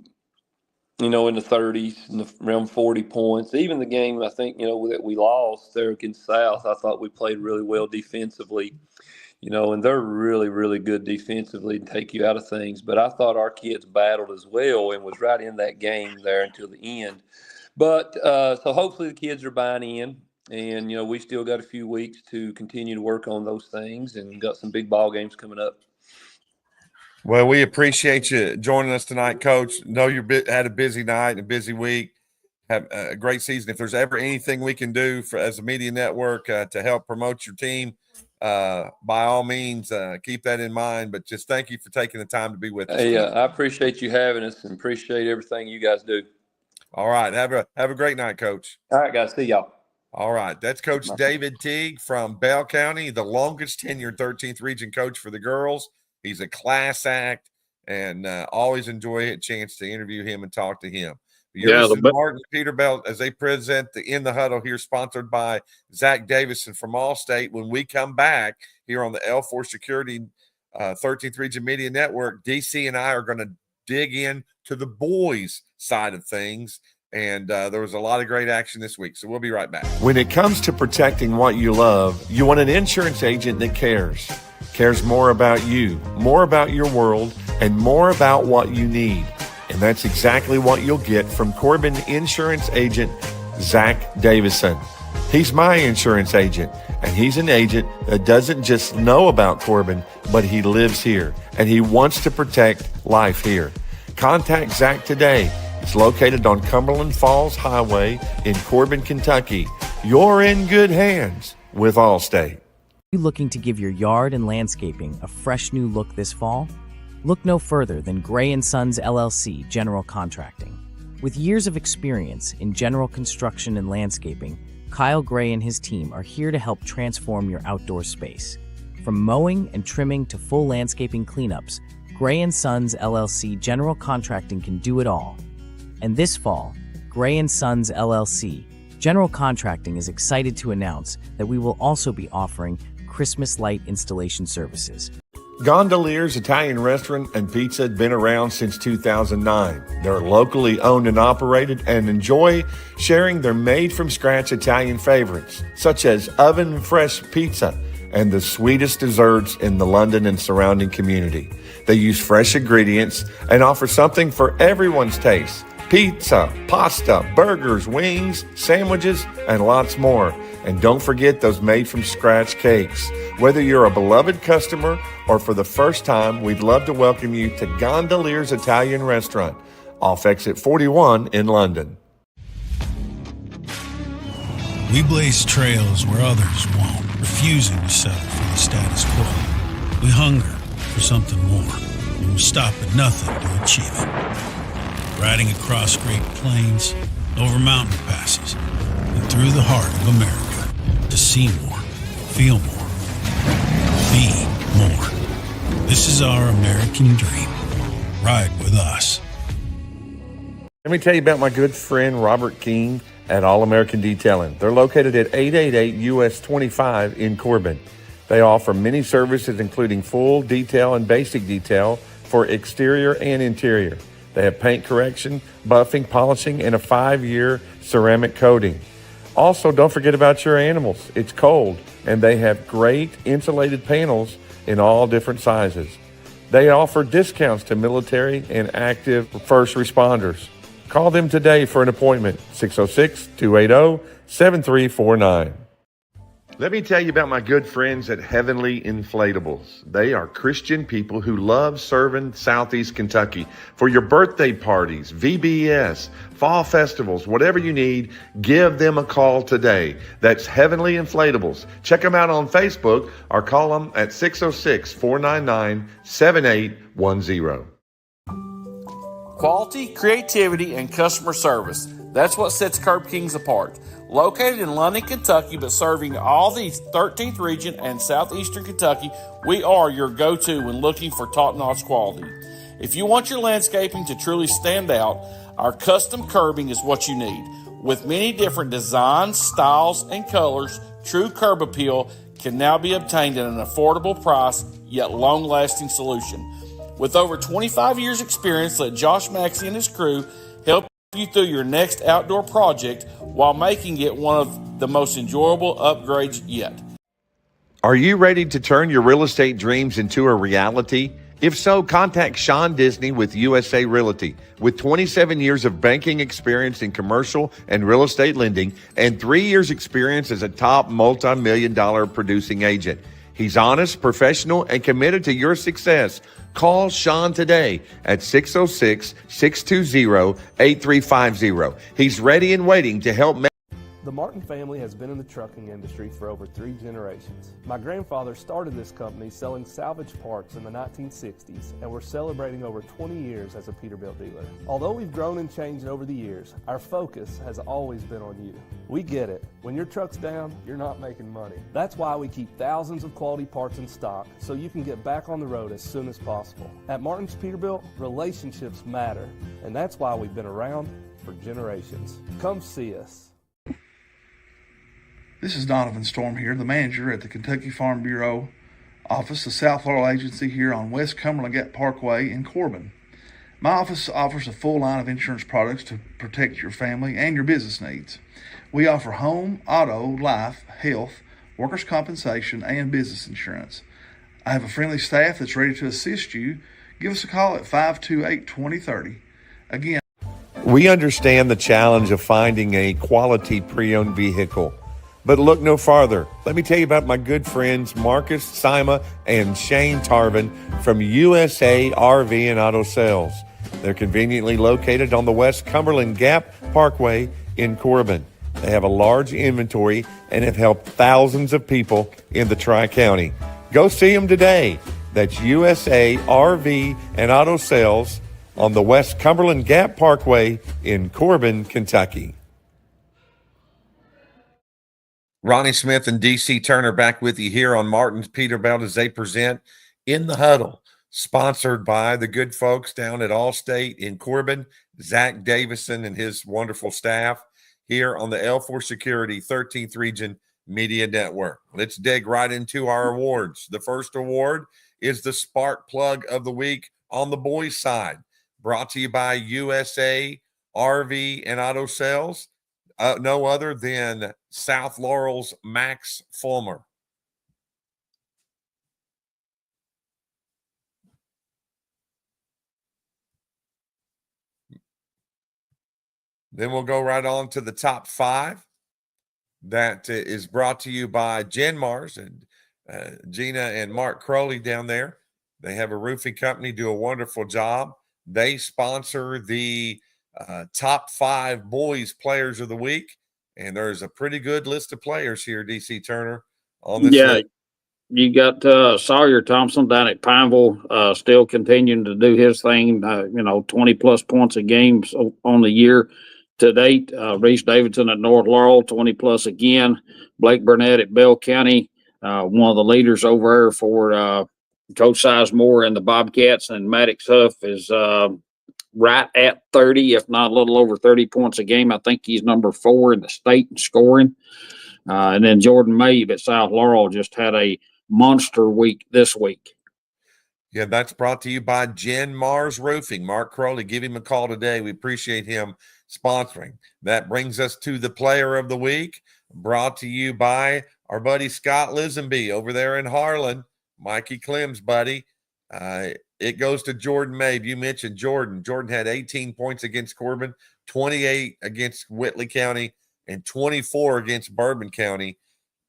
in the 30s, around 40 points. Even the game I think that we lost there against South, I thought we played really well defensively. And they're really, really good defensively and take you out of things. But I thought our kids battled as well and was right in that game there until the end. But so hopefully the kids are buying in. And, we still got a few weeks to continue to work on those things and got some big ball games coming up. Well, we appreciate you joining us tonight, Coach. Know you had a busy night and a busy week. Have a great season. If there's ever anything we can do as a media network to help promote your team, by all means, keep that in mind. But just thank you for taking the time to be with us. Hey, I appreciate you having us and appreciate everything you guys do. All right. Have a great night, Coach. All right, guys. See y'all. All right. That's Coach David Teague from Bell County, the longest tenured 13th region coach for the girls. He's a class act, and always enjoy a chance to interview him and talk to him. You're listening to Martin Peterbilt as they present the In the Huddle here, sponsored by Zach Davidson from Allstate. When we come back here on the L4 Security 13th Region Media Network, DC and I are going to dig in to the boys' side of things. And there was a lot of great action this week, so we'll be right back. When it comes to protecting what you love, you want an insurance agent that cares more about you, more about your world, and more about what you need. And that's exactly what you'll get from Corbin insurance agent Zach Davidson. He's my insurance agent, and he's an agent that doesn't just know about Corbin, but he lives here, and he wants to protect life here. Contact Zach today. It's located on Cumberland Falls Highway in Corbin, Kentucky. You're in good hands with Allstate. Are you looking to give your yard and landscaping a fresh new look this fall? Look no further than Gray & Sons LLC General Contracting. With years of experience in general construction and landscaping, Kyle Gray and his team are here to help transform your outdoor space. From mowing and trimming to full landscaping cleanups, Gray & Sons LLC General Contracting can do it all. And this fall, Gray & Sons LLC General Contracting is excited to announce that we will also be offering Christmas light installation services. Gondolier's Italian Restaurant and Pizza had been around since 2009. They're locally owned and operated and enjoy sharing their made-from-scratch Italian favorites, such as oven-fresh pizza and the sweetest desserts in the London and surrounding community. They use fresh ingredients and offer something for everyone's taste. Pizza, pasta, burgers, wings, sandwiches, and lots more. And don't forget those made-from-scratch cakes. Whether you're a beloved customer or for the first time, we'd love to welcome you to Gondolier's Italian Restaurant, off exit 41 in London. We blaze trails where others won't, refusing to settle for the status quo. We hunger for something more, and we'll stop at nothing to achieve it. Riding across great plains, over mountain passes, and through the heart of America to see more, feel more, be more. This is our American dream. Ride with us. Let me tell you about my good friend Robert King at All American Detailing. They're located at 888 US 25 in Corbin. They offer many services including full detail and basic detail for exterior and interior. They have paint correction, buffing, polishing, and a 5-year ceramic coating. Also, don't forget about your animals. It's cold, and they have great insulated panels in all different sizes. They offer discounts to military and active first responders. Call them today for an appointment, 606-280-7349. Let me tell you about my good friends at Heavenly Inflatables. They are Christian people who love serving Southeast Kentucky. For your birthday parties, VBS, fall festivals, whatever you need, give them a call today. That's Heavenly Inflatables. Check them out on Facebook or call them at 606-499-7810. Quality, creativity, and customer service. That's what sets Curb Kings apart. Located in London, Kentucky, but serving all the 13th region and southeastern Kentucky, we are your go-to when looking for top-notch quality. If you want your landscaping to truly stand out, our custom curbing is what you need. With many different designs, styles, and colors, true curb appeal can now be obtained at an affordable price, yet long-lasting solution. With over 25 years experience, let Josh Maxey and his crew help you through your next outdoor project while making it one of the most enjoyable upgrades yet. Are you ready to turn your real estate dreams into a reality? If so, contact Sean Disney with USA Realty. With 27 years of banking experience in commercial and real estate lending and 3 years experience as a top multi-million-dollar producing agent. He's honest, professional, and committed to your success. Call Sean today at 606-620-8350. He's ready and waiting to help make. The Martin family has been in the trucking industry for over 3 generations. My grandfather started this company selling salvage parts in the 1960s, and we're celebrating over 20 years as a Peterbilt dealer. Although we've grown and changed over the years, our focus has always been on you. We get it. When your truck's down, you're not making money. That's why we keep thousands of quality parts in stock so you can get back on the road as soon as possible. At Martin's Peterbilt, relationships matter, and that's why we've been around for generations. Come see us. This is Donovan Storm here, the manager at the Kentucky Farm Bureau office, the South Laurel Agency here on West Cumberland Gap Parkway in Corbin. My office offers a full line of insurance products to protect your family and your business needs. We offer home, auto, life, health, workers' compensation, and business insurance. I have a friendly staff that's ready to assist you. Give us a call at 528-2030. Again, We understand the challenge of finding a quality pre-owned vehicle. But look no farther. Let me tell you about my good friends Marcus Sima and Shane Tarvin from USA RV and Auto Sales. They're conveniently located on the West Cumberland Gap Parkway in Corbin. They have a large inventory and have helped thousands of people in the Tri-County. Go see them today. That's USA RV and Auto Sales on the West Cumberland Gap Parkway in Corbin, Kentucky. Ronnie Smith and DC Turner back with you here on Martin's Peterbilt as they present In the Huddle, sponsored by the good folks down at Allstate in Corbin, Zach Davidson and his wonderful staff here on the L4 Security 13th Region Media Network. Let's dig right into our awards. The first award is the Spark Plug of the Week on the boys' side, brought to you by USA RV and Auto Sales. No other than South Laurel's Max Fulmer. Then we'll go right on to the top 5. That is brought to you by Jen Mars and Gina and Mark Crowley down there. They have a roofing company, do a wonderful job. They sponsor the top 5 boys players of the week. And there's a pretty good list of players here, DC Turner, on this list. You got Sawyer Thompson down at Pineville, still continuing to do his thing, 20-plus points a game on the year to date. Reese Davidson at North Laurel, 20-plus again. Blake Burnett at Bell County, one of the leaders over there for Coach Sizemore and the Bobcats. And Maddox Huff is right at 30, if not a little over 30 points a game. I think he's number 4 in the state in scoring. And then Jordan Mabe at South Laurel just had a monster week this week. Yeah, that's brought to you by Jen Mars Roofing. Mark Crowley, give him a call today. We appreciate him sponsoring. That brings us to the Player of the Week, brought to you by our buddy Scott Lisenby over there in Harlan. Mikey Clem's buddy. It goes to Jordan Mabe. You mentioned Jordan. Jordan had 18 points against Corbin, 28 against Whitley County, and 24 against Bourbon County.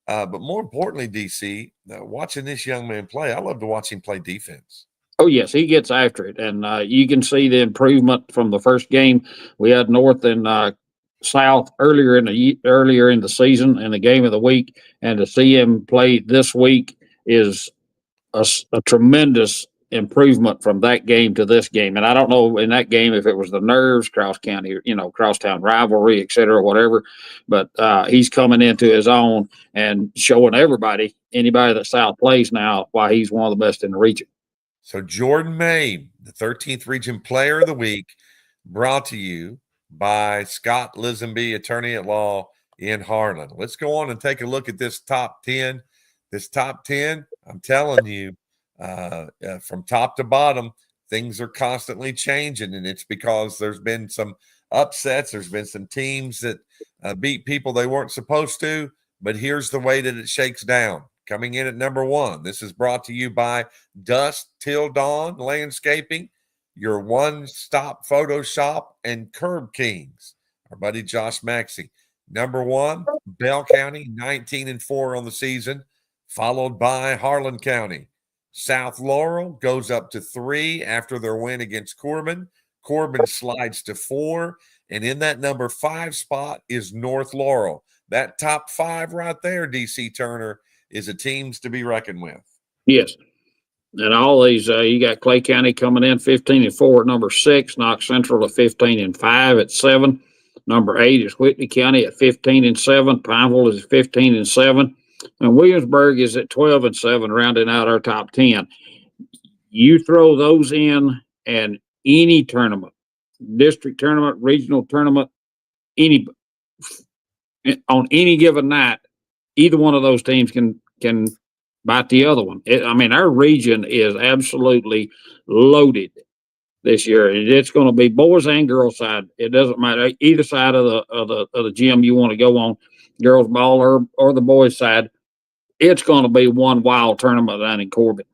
But more importantly, DC, watching this young man play, I love to watch him play defense. Oh, yes, he gets after it. And you can see the improvement from the first game. We had North and South earlier in the season and the game of the week. And to see him play this week is a tremendous improvement from that game to this game. And I don't know in that game if it was the nerves, crosstown rivalry, et cetera, whatever, but he's coming into his own and showing anybody that South plays now why he's one of the best in the region. So Jordan Mabe, the 13th Region Player of the Week, brought to you by Scott Lisenby, attorney at law in Harlan. Let's go on and take a look at this top 10. This top 10, I'm telling you, from top to bottom, things are constantly changing, and it's because there's been some upsets. There's been some teams that beat people they weren't supposed to, but here's the way that it shakes down. coming in at number 1. This is brought to you by Dusk Till Dawn Landscaping, your one-stop photo shop, and Curb Kings. Our buddy Josh Maxey. Number 1, Bell County, 19-4 on the season, followed by Harlan County. South Laurel goes up to 3 after their win against Corbin. Corbin slides to 4, and in that number 5 spot is North Laurel. That top 5 right there, DC Turner, is a teams to be reckoned with. Yes. And all these, you got Clay County coming in 15-4 at number 6, Knox Central at 15-5 at 7. Number 8 is Whitley County at 15-7. Pineville is 15-7. And Williamsburg is at 12-7, rounding out our top 10. You throw those in, and any tournament, district tournament, regional tournament, on any given night, either one of those teams can bite the other one. Our region is absolutely loaded this year. It's going to be boys and girls side. It doesn't matter either side of the gym you want to go on, girls ball or the boys side. It's going to be one wild tournament down in Corbin.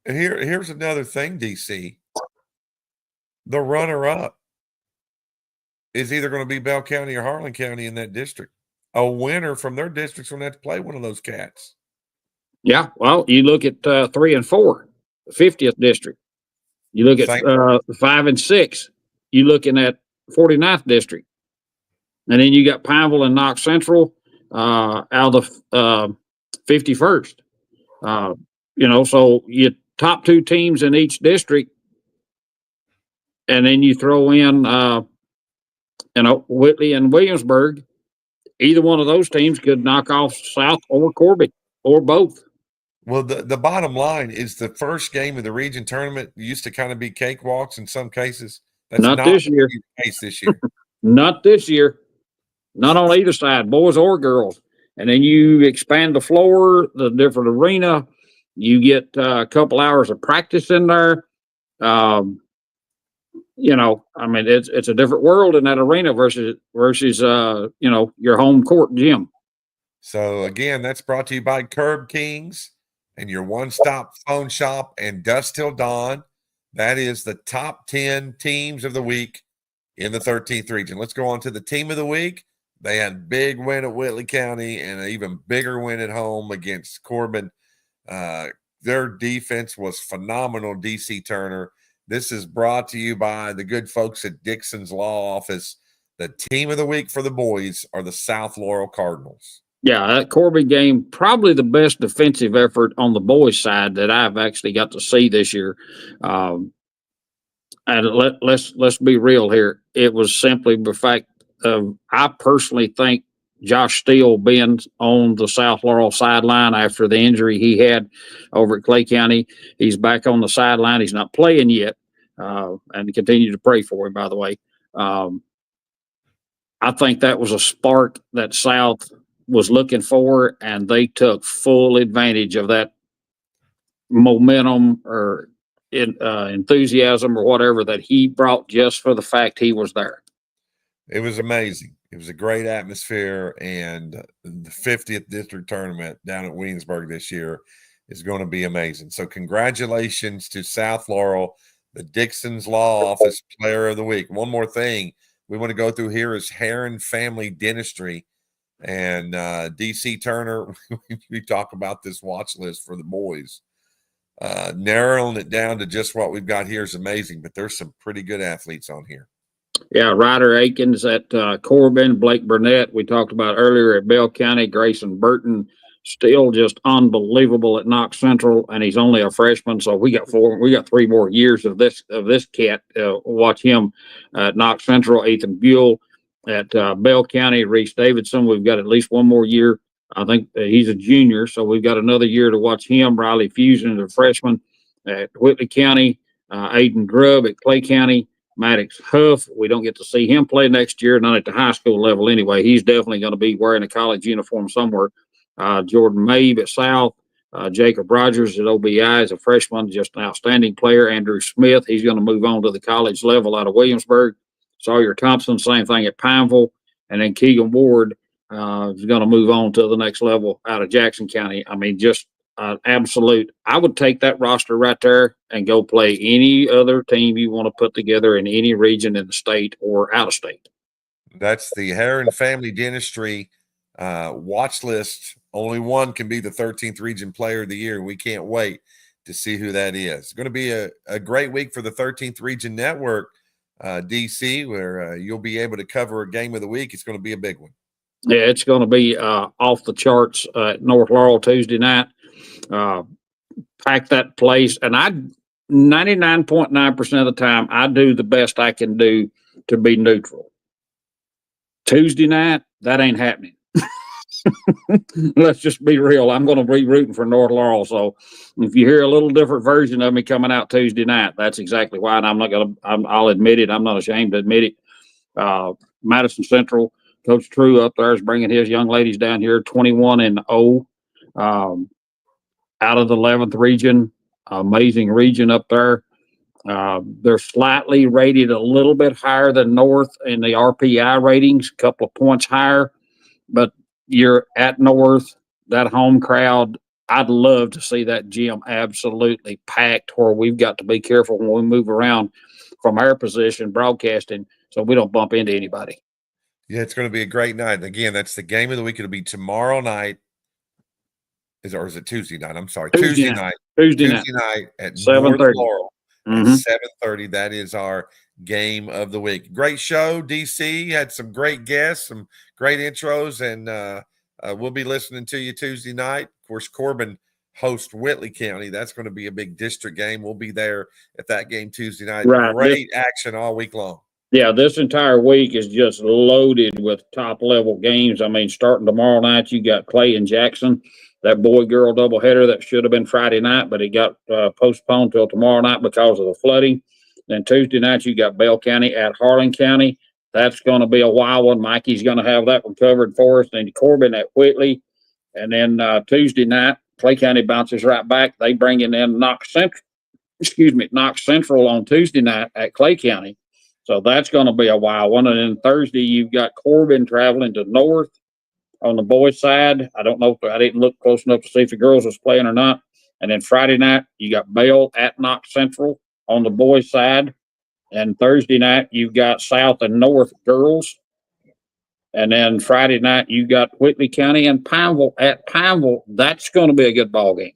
Here's another thing, DC. The runner-up is either going to be Bell County or Harlan County in that district. A winner from their district's going to have to play one of those cats. Yeah, well, you look at 3 and 4, the 50th district. You look at 5 and 6. You're looking at 49th district, and then you got Pineville and Knox Central out of the 51st. So you top 2 teams in each district, and then you throw in Whitley and Williamsburg. Either one of those teams could knock off South or Corbin or both. Well, the bottom line is the first game of the region tournament used to kind of be cakewalks in some cases. That's not this year. The case this year. Not this year. Not on either side, boys or girls. And then you expand the floor, the different arena. You get a couple hours of practice in there. It's a different world in that arena versus your home court gym. So again, that's brought to you by Curb Kings and your one-stop phone shop and Dusk Till Dawn. That is the top 10 teams of the week in the 13th region. Let's go on to the team of the week. They had a big win at Whitley County and an even bigger win at home against Corbin. Their defense was phenomenal, DC Turner. This is brought to you by the good folks at Dixon's Law Office. The team of the week for the boys are the South Laurel Cardinals. Yeah, that Corbin game, probably the best defensive effort on the boys' side that I've actually got to see this year. And let's be real here. It was simply the fact of, I personally think Josh Steele being on the South Laurel sideline after the injury he had over at Clay County. He's back on the sideline. He's not playing yet, and continue to pray for him, by the way. I think that was a spark that South was looking for, and they took full advantage of that momentum or enthusiasm or whatever that he brought just for the fact he was there. It was amazing. It was a great atmosphere, and the 50th district tournament down at Williamsburg this year is going to be amazing. So congratulations to South Laurel, the Dixon's Law Office Player of the Week. One more thing we want to go through here is Heron Family Dentistry. And DC Turner, we talk about this watch list for the boys. Narrowing it down to just what we've got here is amazing, but there's some pretty good athletes on here. Yeah, Ryder Akins at Corbin, Blake Burnett, we talked about earlier at Bell County, Grayson Burton, still just unbelievable at Knox Central, and he's only a freshman, so we got 3 more years of this cat. Watch him at Knox Central. Ethan Buell at Bell County, Reese Davidson. We've got at least one more year. I think he's a junior, so we've got another year to watch him. Riley Fusion, a freshman at Whitley County. Aiden Grubb at Clay County. Maddox Huff, we don't get to see him play next year, not at the high school level anyway. He's definitely going to be wearing a college uniform somewhere. Jordan Mabe at South. Jacob Rogers at OBI is a freshman, just an outstanding player. Andrew Smith, he's going to move on to the college level out of Williamsburg. Sawyer Thompson, same thing at Pineville. And then Keegan Ward is going to move on to the next level out of Jackson County. I mean, just absolute. I would take that roster right there and go play any other team you want to put together in any region in the state or out of state. That's the Heron Family Dentistry watch list. Only one can be the 13th Region Player of the Year. We can't wait to see who that is. It's going to be a great week for the 13th Region Network, DC, where you'll be able to cover a game of the week. It's going to be a big one. Yeah, it's going to be off the charts at North Laurel Tuesday night. Pack that place, and 99.9% of the time, I do the best I can do to be neutral. Tuesday night, that ain't happening. Let's just be real. I'm going to be rooting for North Laurel. So if you hear a little different version of me coming out Tuesday night, that's exactly why. And I'll admit it. I'm not ashamed to admit it. Madison Central, Coach True up there is bringing his young ladies down here 21-0 out of the 11th region. Amazing region up there. They're slightly rated a little bit higher than North in the RPI ratings, a couple of points higher, but you're at North, that home crowd. I'd love to see that gym absolutely packed where we've got to be careful when we move around from our position broadcasting so we don't bump into anybody. Yeah, it's going to be a great night. And again, that's the game of the week. It'll be tomorrow night. Or is it Tuesday night? I'm sorry. Tuesday night. Tuesday night at 7:30. Laurel at 7:30. That is our game of the week. Great show, DC. Had some great guests, some great intros, and we'll be listening to you Tuesday night. Of course, Corbin hosts Whitley County. That's going to be a big district game. We'll be there at that game Tuesday night. Right. Great action all week long. Yeah, this entire week is just loaded with top-level games. I mean, starting tomorrow night, you got Clay and Jackson. That boy-girl doubleheader that should have been Friday night, but it got postponed till tomorrow night because of the flooding. Then Tuesday night, you got Bell County at Harlan County. That's going to be a wild one. Mikey's going to have that one covered for us. Then Corbin at Whitley. And then Tuesday night, Clay County bounces right back. They bring in Knox Central on Tuesday night at Clay County. So that's going to be a wild one. And then Thursday, you've got Corbin traveling to North on the boys' side. I don't know if I didn't look close enough to see if the girls was playing or not. And then Friday night, you got Bell at Knox Central on the boys' side. And Thursday night, you've got South and North girls. And then Friday night, you got Whitley County and Pineville at Pineville. That's going to be a good ball game.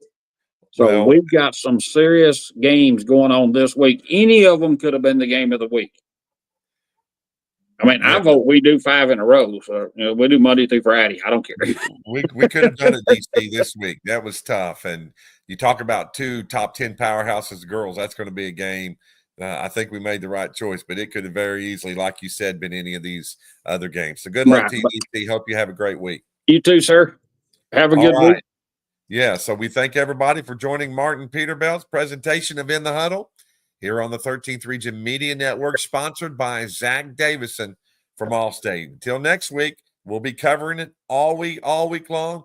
So we've got some serious games going on this week. Any of them could have been the game of the week. I mean, I vote we do 5 in a row. So, we do Monday through Friday. I don't care. We could have done it, DC, this week. That was tough. And you talk about 2 top 10 powerhouses, girls. That's going to be a game. I think we made the right choice, but it could have very easily, like you said, been any of these other games. So good luck to you, DC. Hope you have a great week. You too, sir. Have a good week. Yeah, so we thank everybody for joining Martin Peterbelt's presentation of In the Huddle here on the 13th Region Media Network, sponsored by Zach Davidson from Allstate. Until next week, we'll be covering it all week long.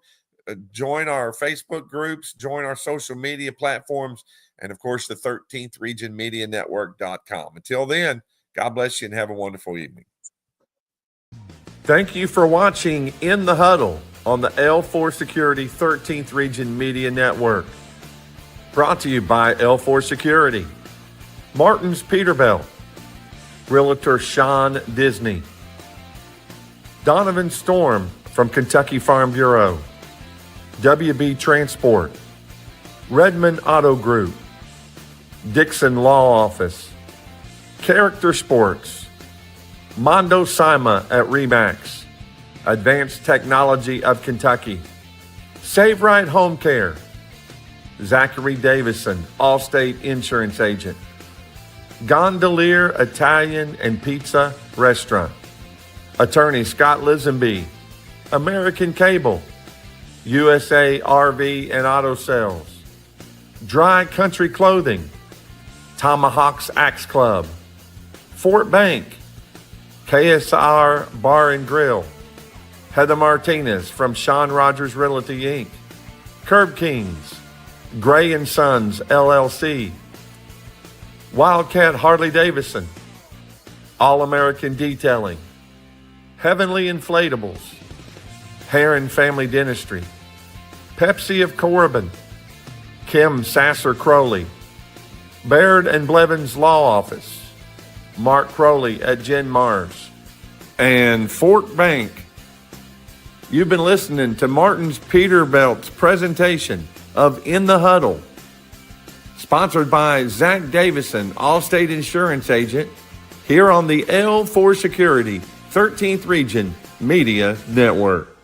Join our Facebook groups, join our social media platforms, and, of course, the 13th Region Media Network.com. Until then, God bless you and have a wonderful evening. Thank you for watching In the Huddle on the L4 Security 13th Region Media Network. Brought to you by L4 Security, Martin's Peterbilt, Realtor Sean Disney, Donovan Storm from Kentucky Farm Bureau, WB Transport, Redmond Auto Group, Dixon Law Office, Character Sports, Mondo Sima at Remax, Advanced Technology of Kentucky, Save Right Home Care, Zachary Davidson, Allstate Insurance Agent, Gondolier Italian and Pizza Restaurant, Attorney Scott Lisenby, American Cable, USA RV and Auto Sales, Dry Country Clothing, Tomahawks Axe Club, Fort Bank, KSR Bar and Grill, Heather Martinez from Sean Rogers Realty Inc., Curb Kings, Gray & Sons LLC, Wildcat Harley Davidson, All American Detailing, Heavenly Inflatables, Heron Family Dentistry, Pepsi of Corbin, Kim Sasser Crowley, Baird and Blevins Law Office, Mark Crowley at Jen Mars, and Fort Bank. You've been listening to Martin's Peterbilt's presentation of In the Huddle, sponsored by Zach Davidson, Allstate Insurance Agent, here on the L4 Security 13th Region Media Network.